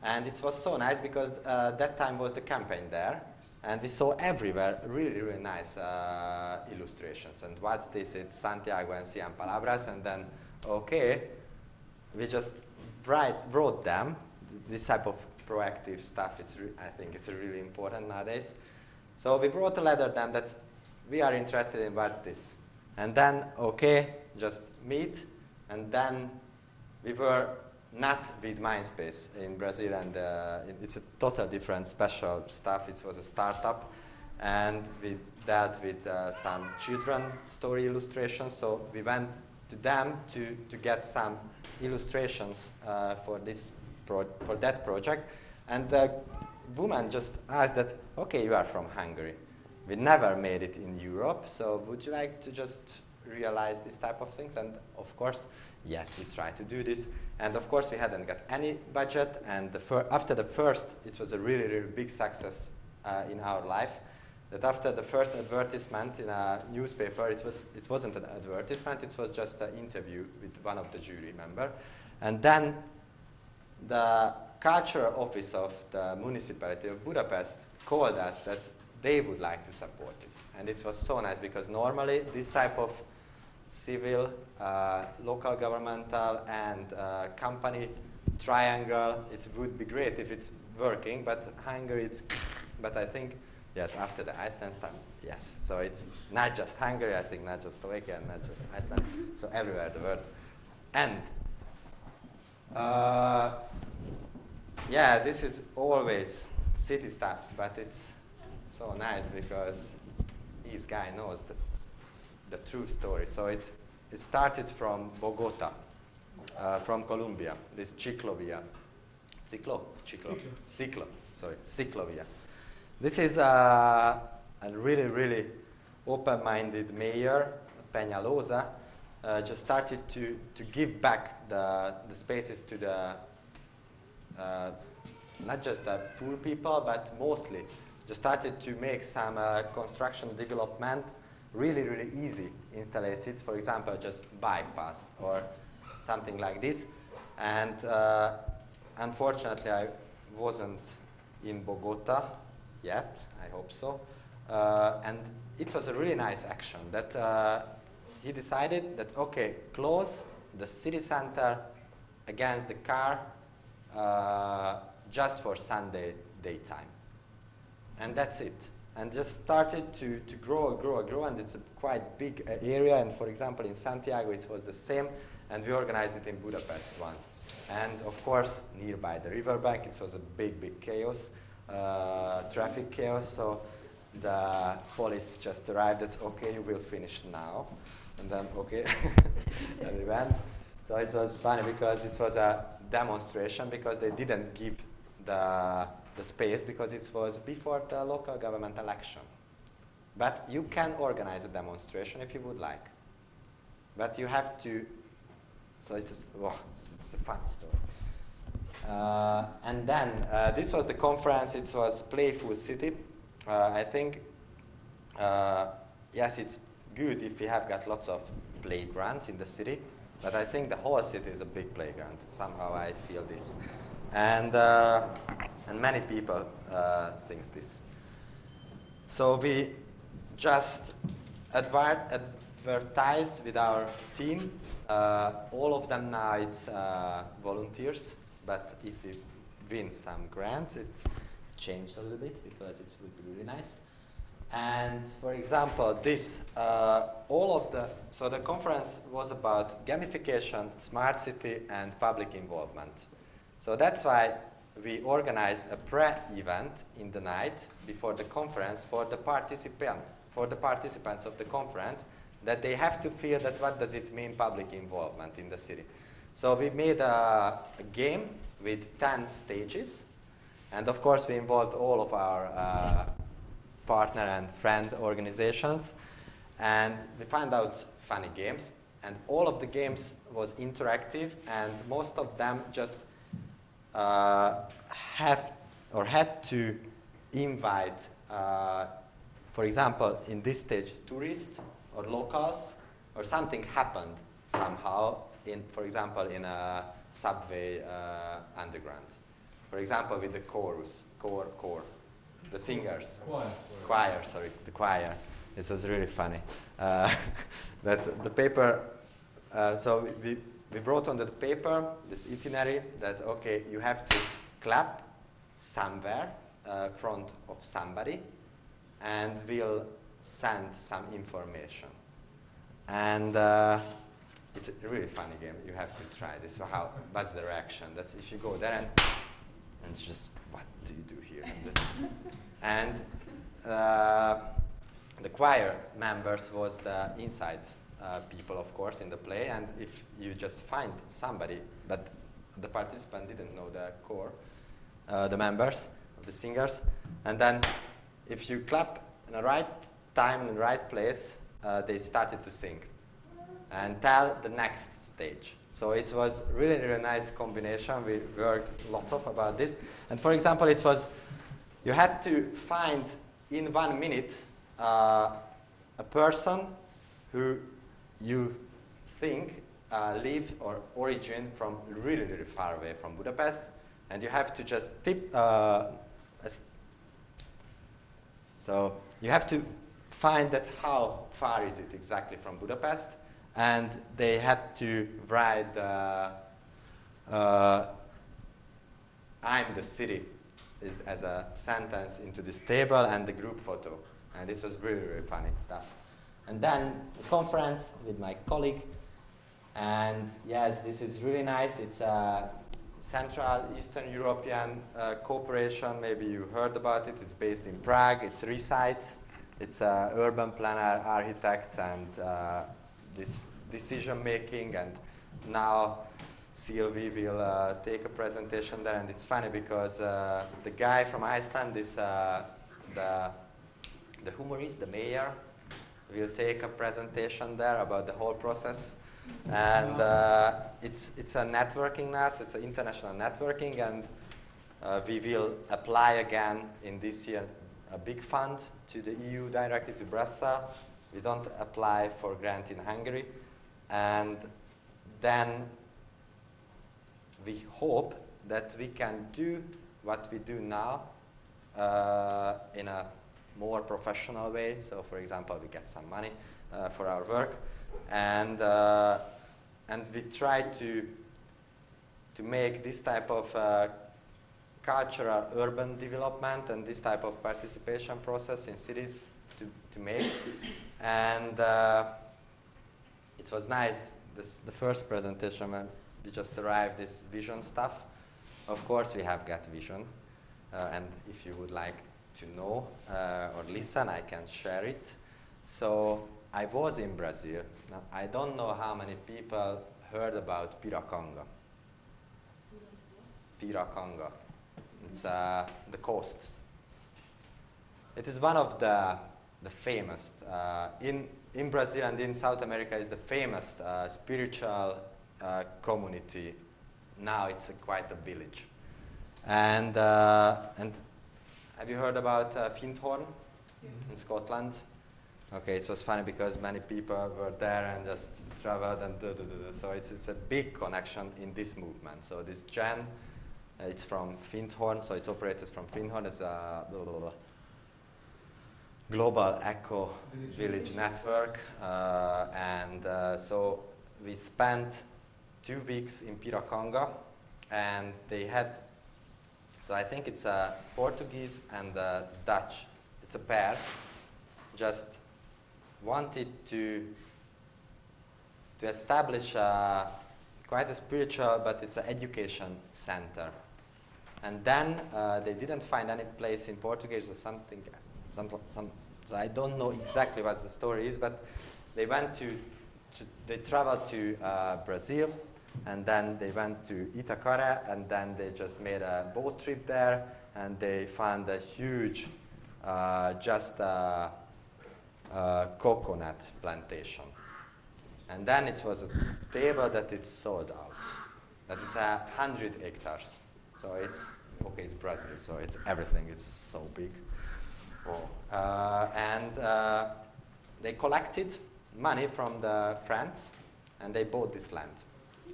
And it was so nice because that time was the campaign there, and we saw everywhere really, really nice illustrations. And what's this? It's Santiago and Cien Palabras, and then, okay, we just wrote them. This type of proactive stuff, I think it's really important nowadays. So we wrote a letter to them that we are interested in what's this. And then, okay, just meet, and then we were not with Mindspace in Brazil, and it's a total different special stuff. It was a startup, and we dealt with some children story illustrations. So we went to them to get some illustrations for that project. And the woman just asked that, okay, you are from Hungary. We never made it in Europe, so would you like to just realize this type of things? And of course, yes, we tried to do this. And of course, we hadn't got any budget. And after the first, it was a really, really big success in our life. that after the first advertisement in a newspaper, it wasn't an advertisement, it was just an interview with one of the jury member. And then the cultural office of the municipality of Budapest called us that they would like to support it. And it was so nice because normally this type of civil, local governmental and company triangle, it would be great if it's working, but Hungary, but I think, yes, after the Iceland stuff, yes. So it's not just Hungary, I think, not just Slovakia, not just Iceland, so everywhere the world. And yeah, this is always city stuff, but it's so nice because this guy knows the true story. So it started from Bogota, from Colombia, this Ciclovia. Ciclovia. This is a really, really open-minded mayor, Peñalosa, just started to give back the spaces to the not just the poor people, but mostly just started to make some construction development really, really easy installed. For example, just bypass or something like this. And unfortunately, I wasn't in Bogota yet. I hope so. And it was a really nice action that he decided that, okay, close the city center against the car just for Sunday daytime. And that's it. And just started to grow, and it's a quite big area. And for example, in Santiago, it was the same, and we organized it in Budapest once. And of course, nearby the riverbank, it was a big chaos, traffic chaos. So the police just arrived at, okay, you will finish now. And then, okay, and we went. So it was funny because it was a demonstration because they didn't give the space because it was before the local government election. But you can organize a demonstration if you would like. But you have to, so it's a fun story. And then this was the conference, it was Playful City. I think, yes, it's good if we have got lots of playgrounds in the city, but I think the whole city is a big playground. Somehow I feel this. And many people think this. So we just advertise with our team. All of them now it's volunteers, but if we win some grants, it changed a little bit because it would be really nice. And for example, this, so the conference was about gamification, smart city, and public involvement. So that's why we organized a pre-event in the night before the conference for the participants of the conference, that they have to feel that what does it mean public involvement in the city. So we made a game with 10 stages, and of course we involved all of our partner and friend organizations, and we found out funny games, and all of the games was interactive, and most of them just had to invite, for example, in this stage, tourists or locals, or something happened somehow, for example, in a subway underground. For example, with the chorus, the singers. The choir. This was really funny. That the paper, so we wrote on the paper this itinerary that, okay, you have to clap somewhere front of somebody, and we'll send some information. And it's a really funny game. You have to try this. So what's the reaction? That's if you go there and it's just, what do you do here? And the choir members was the inside people, of course, in the play. And if you just find somebody, but the participant didn't know the core, the members of the singers, and then if you clap in the right time in the right place, they started to sing and tell the next stage. So it was really, really nice combination. We worked lots about this. And for example, it was, you had to find in 1 minute, a person who you think live or origin from really, really far away from Budapest, and you have to just tip. So you have to find that how far is it exactly from Budapest, and they had to write I'm the city as a sentence into this table and the group photo. And this was really, really funny stuff. And then the conference with my colleague. And yes, this is really nice. It's a Central Eastern European cooperation. Maybe you heard about it. It's based in Prague. It's Recite. It's an urban planner, architect, and this decision making. And now Sylvie will take a presentation there. And it's funny because the guy from Iceland is the humorist, the mayor, will take a presentation there about the whole process. And it's a networking now, so it's an international networking, and we will apply again in this year a big fund to the EU directly to Brussels. We don't apply for grant in Hungary. And then we hope that we can do what we do now in a more professional way. So, for example, we get some money for our work, and we try to make this type of cultural urban development and this type of participation process in cities to make. And it was nice. The first presentation when we just arrived, this vision stuff. Of course, we have got vision, and if you would like to know or listen, I can share it. So I was in Brazil. Now, I don't know how many people heard about Piracanga. Piracanga. It's the coast. It is one of the famous in Brazil and in South America is the famous spiritual community. Now it's quite a village. And have you heard about Findhorn in Scotland? Okay, it was funny because many people were there and just traveled and so it's a big connection in this movement. So this Jen, it's from Findhorn, so it's operated from Findhorn as a global eco village network, and so we spent 2 weeks in Piracanga, and they had. So I think it's a Portuguese and a Dutch. It's a pair. Just wanted to establish quite a spiritual, but it's an education center. And then they didn't find any place in Portuguese or something. So I don't know exactly what the story is, but they went they traveled to Brazil. And then they went to Itacara, and then they just made a boat trip there, and they found a huge, coconut plantation. And then it was a table that it's sold out, that it's 100 hectares. So it's Brazil, so it's everything. It's so big. And they collected money from the friends, and they bought this land.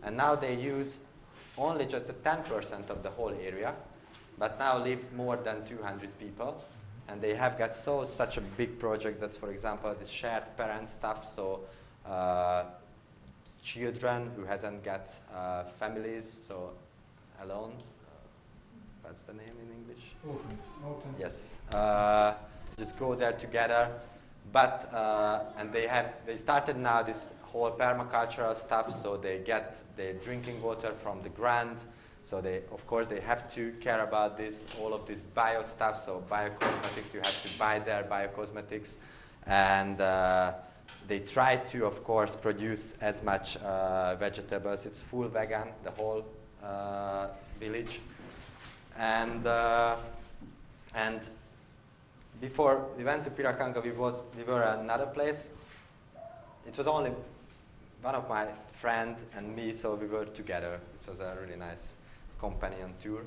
And now they use only just 10% of the whole area, but now live more than 200 people. And they have got such a big project that, for example, the shared parent stuff, so children who hasn't got families, so alone, that's the name in English? Orphans. Yes. Just go there together. But and they started now this whole permacultural stuff, so they get their drinking water from the ground. So they have to care about all of this bio stuff. So biocosmetics, you have to buy their biocosmetics, and they try to, of course, produce as much vegetables. It's full vegan, the whole village, and before we went to Piracanga, we were at another place. It was only one of my friend and me, so we were together. This was a really nice companion tour,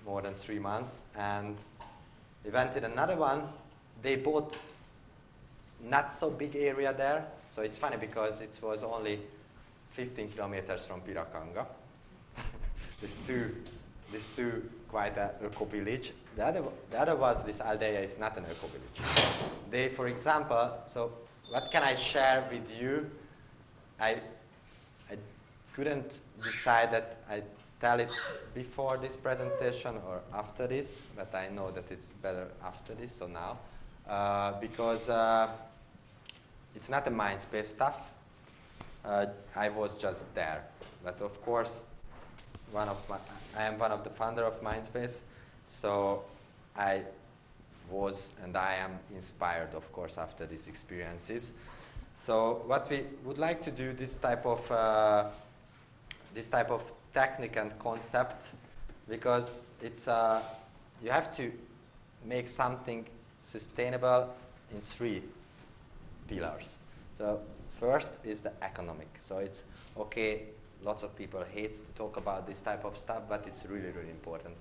more than 3 months. And We went in another one. They bought not so big area there. So it's funny because it was only 15 kilometers from Pirakanga. These two quite a eco village. The other was this Aldeia is not an eco village. They, for example, so what can I share with you? I couldn't decide that I tell it before this presentation or after this, but I know that it's better after this, so now. Because it's not a Mindspace stuff. I was just there. But of course, I am one of the founder of Mindspace, so I was and I am inspired, of course, after these experiences. So what we would like to do, this type of technique and concept, because it's you have to make something sustainable in 3 pillars. So first is the economic. So it's okay. Lots of people hate to talk about this type of stuff, but it's really, really important.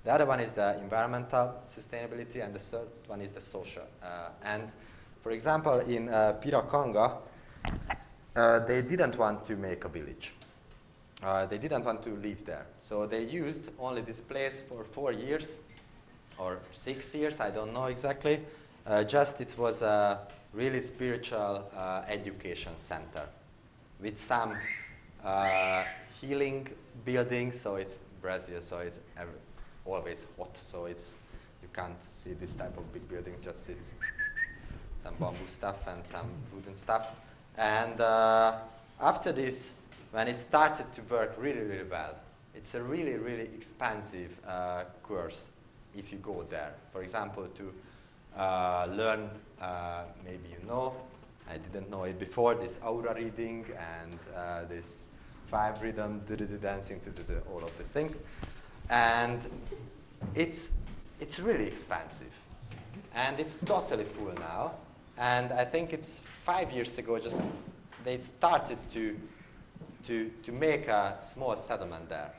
The other one is the environmental sustainability, and the third one is the social. And for example, in Pirakanga, they didn't want to make a village. They didn't want to live there. So they used only this place for 4 years or 6 years, I don't know exactly. Just it was a really spiritual education center with some healing buildings. So it's Brazil, so it's always hot. So it's you can't see this type of big buildings. Just it's some bamboo stuff and some wooden stuff. And after this, when it started to work really, really well, it's a really, really expensive course if you go there. For example, to learn, maybe you know, I didn't know it before, this aura reading and this 5 rhythm, dancing, all of the things. And it's really expensive. And it's totally full now. And I think it's 5 years ago, just they started to make a small settlement there.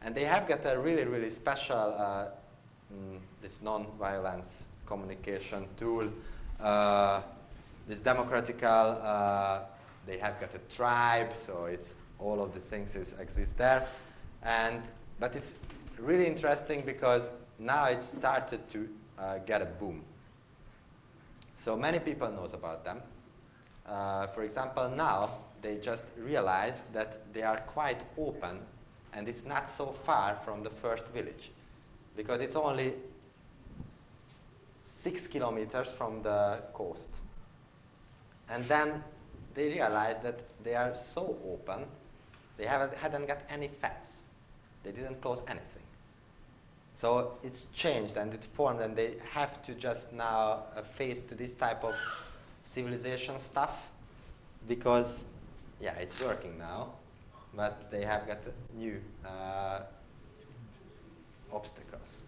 And they have got a really, really special this non-violence communication tool, this democratical, they have got a tribe, so it's all of the things exist there. But it's really interesting because now it started to get a boom. So many people knows about them. For example, now they just realized that they are quite open and it's not so far from the first village because it's only 6 kilometers from the coast. And then they realized that they are so open, they hadn't got any fence. They didn't close anything. So it's changed and it formed, and they have to just now face to this type of civilization stuff because, yeah, it's working now, but they have got new obstacles.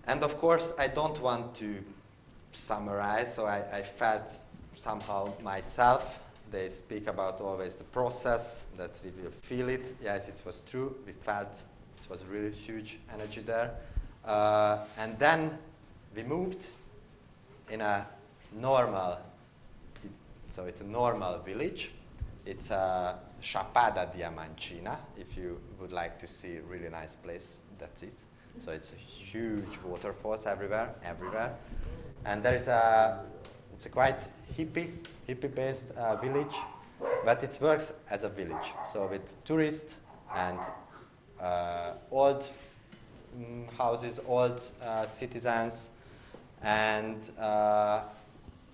And of course, I don't want to summarize, so I felt somehow myself. They speak about always the process, that we will feel it. Yes, it was true. We felt it was really huge energy there. And then we moved in a normal, so it's a normal village. It's a Chapada Diamantina. If you would like to see a really nice place, that's it. So it's a huge waterfalls everywhere. And there is it's a quite hippie-based village, but it works as a village. So with tourists and old houses, old citizens, and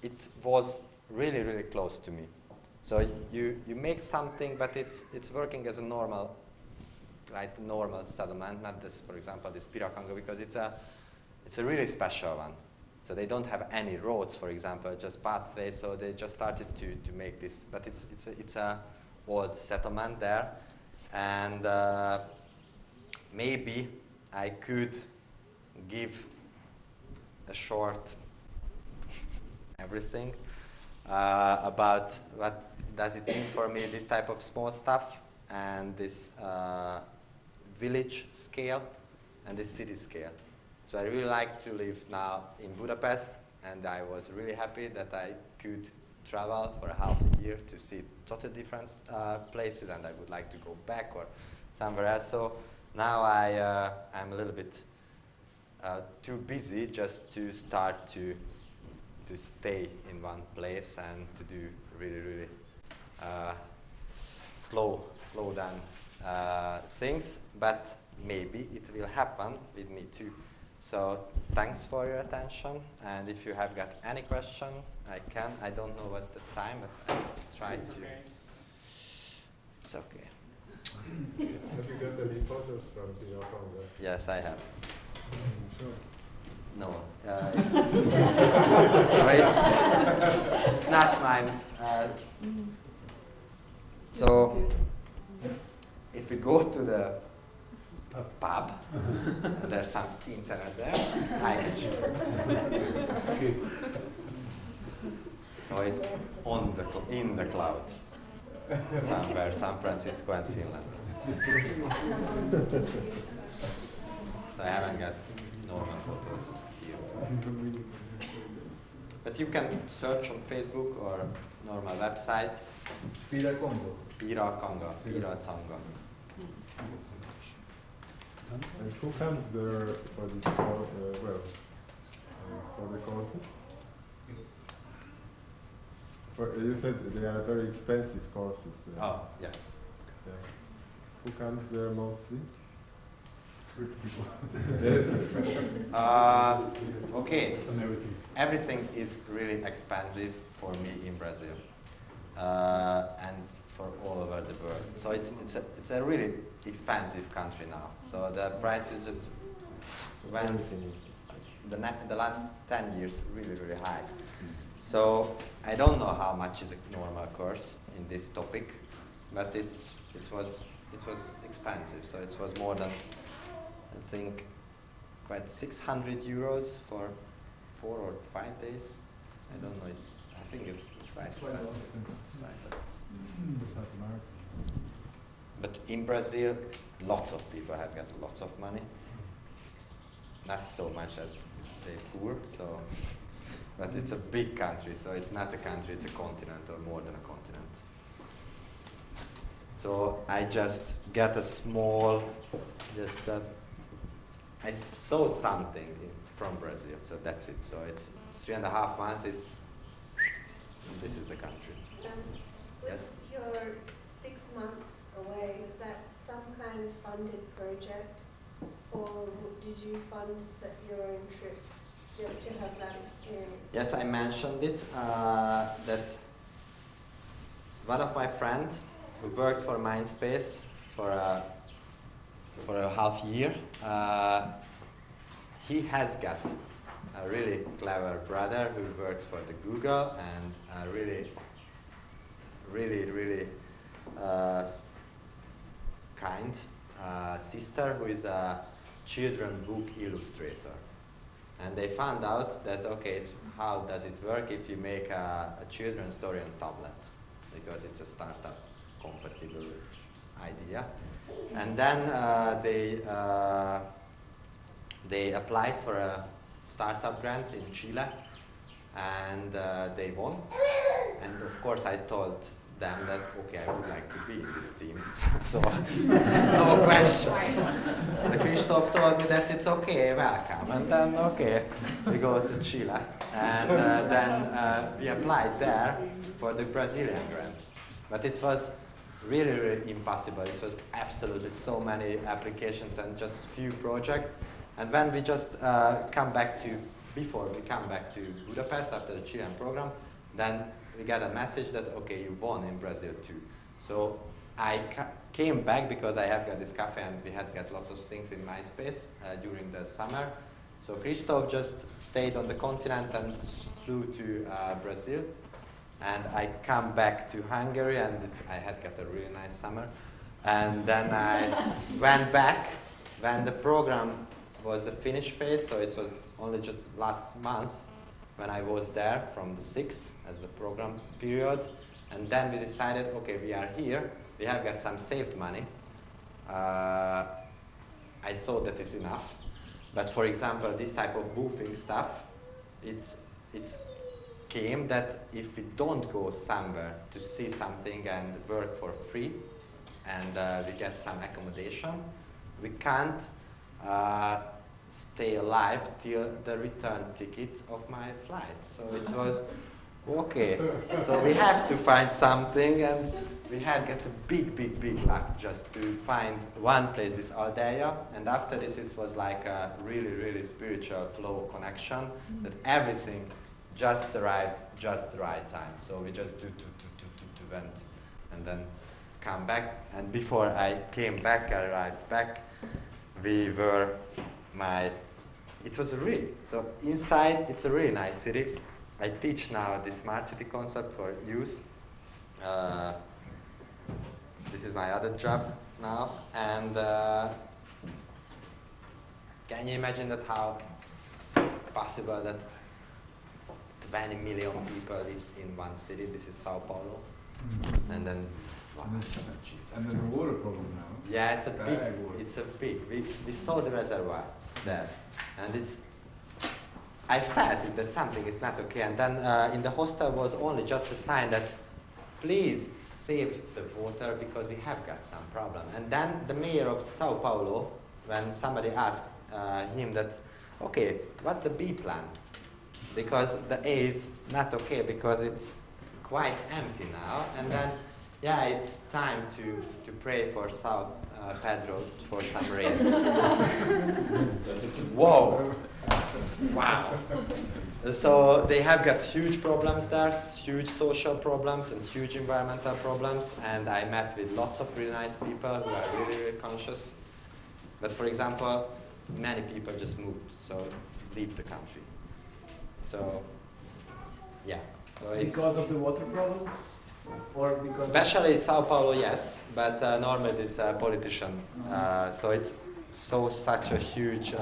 it was really, really close to me. So you make something, but it's working as a normal, like normal settlement, not this, for example, this Pirakanga, because it's a really special one. So they don't have any roads, for example, just pathways. So they just started to make this, but it's a old settlement there, and maybe I could give a short everything about what does it mean for me, this type of small stuff and this village scale and this city scale. So I really like to live now in Budapest, and I was really happy that I could travel for a half a year to see totally different places, and I would like to go back or somewhere else. So now I'm a little bit too busy just to start to stay in one place and to do really slow down things, but maybe it will happen with me too. So thanks for your attention, and if you have got any question, I don't know what's the time, but I try to. It's okay. Have you got any photos from the Congo? Yes, I have. Sure. No, it's not mine. So if we go to the pub, there's some internet there. So it's in the cloud, somewhere, San Francisco and Finland. So I haven't got normal photos here. But you can search on Facebook or normal website. Pira Congo. Pira Congo. Pira Congo. And who comes there for this for the courses? You said they are very expensive courses there. Oh, yes. Yeah. Who comes there mostly? Yes. Okay. Everything is really expensive for me in Brazil, and for all over the world. So it's a really expensive country now. So the prices just went the last 10 years really high. So I don't know how much is a normal course in this topic, but it was expensive. So it was more than, I think, quite 600 euros for 4 or 5 days. I don't know. I think it's quite expensive. But in Brazil, lots of people has got lots of money. Not so much as they poor. So, but it's a big country. So it's not a country. It's a continent, or more than a continent. So I just got a small, I saw something from Brazil, so that's it. So it's 3.5 months. This is the country. Yes. Your 6 months away, is that some kind of funded project, or did you fund your own trip just to have that experience? Yes, I mentioned it. That one of my friends who worked for Mindspace for a half year, he has got a really clever brother who works for the Google, and a really kind sister who is a children book illustrator. And they found out that, how does it work if you make a children's story on tablet? Because it's a startup compatible idea. And then they applied for a startup grant in Chile, and they won. And of course I told them that, I would like to be in this team. So, no question. And Christoph told me that it's okay, welcome. And then, we go to Chile. And then we applied there for the Brazilian grant. But it was really impossible. It was absolutely so many applications and just few projects. And when we just before we come back to Budapest after the Chilean program, then we got a message that, you won in Brazil too. So I came back because I have got this cafe and we had got lots of things in MySpace during the summer. So Christoph just stayed on the continent and flew to Brazil. And I come back to Hungary, and I had got a really nice summer. And then I went back when the program was the finish phase, so it was only just last month when I was there from the 6th as the program period. And then we decided, we are here, we have got some saved money. I thought that it's enough. But for example, this type of boofing stuff, it's came that if we don't go somewhere to see something and work for free, and we get some accommodation, we can't stay alive till the return ticket of my flight. So it was okay. So we have to find something, and we had got a big luck just to find one place, this Aldeia, and after this it was like a really spiritual flow connection, that everything just arrived just the right time. So we just do went and then come back. And before I came back, I arrived back, it was so inside it's a really nice city. I teach now the smart city concept for youth. This is my other job now, and can you imagine that how possible that 20 million people lives in one city? This is Sao Paulo, and then and then the water problem now. Yeah, it's a big. We saw the reservoir there, and I felt that something is not okay. And then in the hostel was only just a sign that please save the water because we have got some problem. And then the mayor of Sao Paulo, when somebody asked him that, okay, what's the B plan? Because the A is not okay because it's quite empty now. And then, yeah, it's time to pray for Sao Pedro for some rain. Whoa! Wow! So they have got huge problems there, huge social problems and huge environmental problems. And I met with lots of really nice people who are really conscious. But for example, many people just moved, so leave the country. So, yeah. So it's because of the water problem? Or because especially Sao Paulo, yes, but normally this politician. So it's such a huge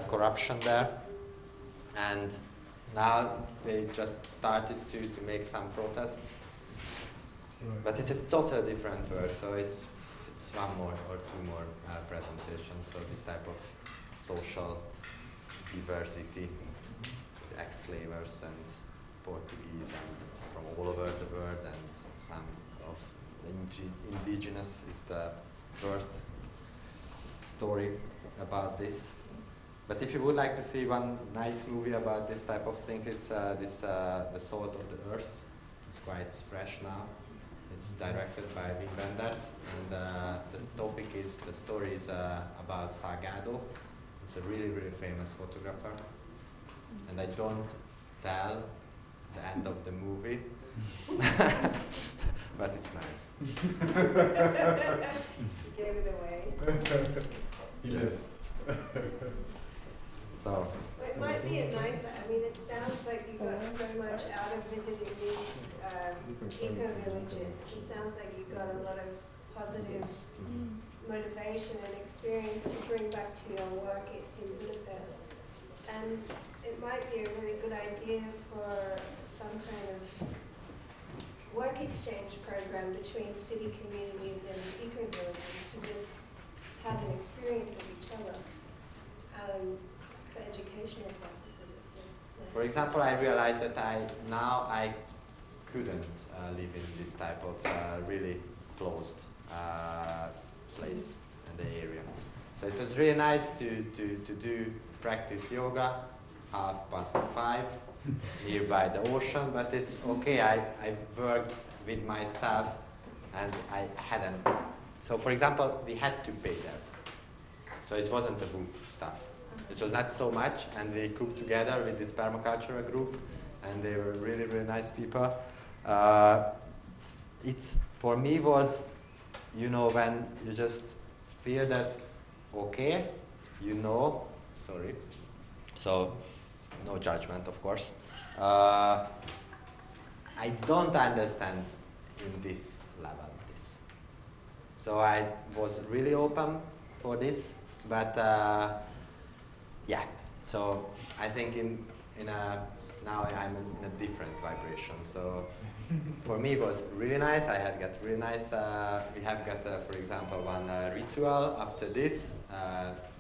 corruption there, and now they just started to make some protests. Right. But it's a totally different world. So it's one more or two more presentations. So this type of social diversity, ex-slavers and Portuguese and from all over the world, and some of the indigenous is the first story about this. But if you would like to see one nice movie about this type of thing, it's The Salt of the Earth. It's quite fresh now. It's directed by Wim Wenders, and the story is about Salgado. It's a really famous photographer, and I don't tell the end of the movie, but it's nice. You gave it away. Yes. So. Well, it might be a nice, it sounds like you got so much out of visiting these eco-villages. It sounds like you got a lot of positive motivation and experience to bring back to your work in Budapest. And it might be a really good idea for some kind of work exchange program between city communities and eco-villages to just have an experience of each other for educational purposes. For example, I realized that I couldn't live in this type of really closed place in the area. So it was really nice to practice yoga 5:30 nearby the ocean, but it's okay. I worked with myself, and I hadn't. So for example, we had to pay them. So it wasn't the booth stuff. It was not so much, and we cooked together with this permacultural group, and they were really nice people. It's for me was, when you just feel that, okay, sorry, so no judgment, of course. I don't understand in this level this. So I was really open for this, but yeah. So I think now I'm in a different vibration. So for me it was really nice. I had got really nice. We have got, for example, one ritual after this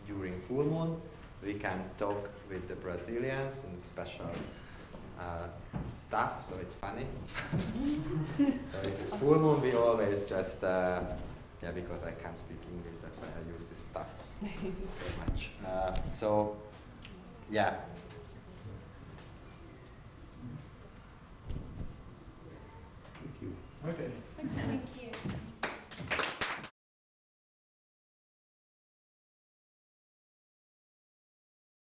during full moon. we can talk with the Brazilians in special stuff, so it's funny. So if it's full moon, we always just, because I can't speak English, that's why I use this stuff so much. Yeah. Thank you. Okay. Thank you.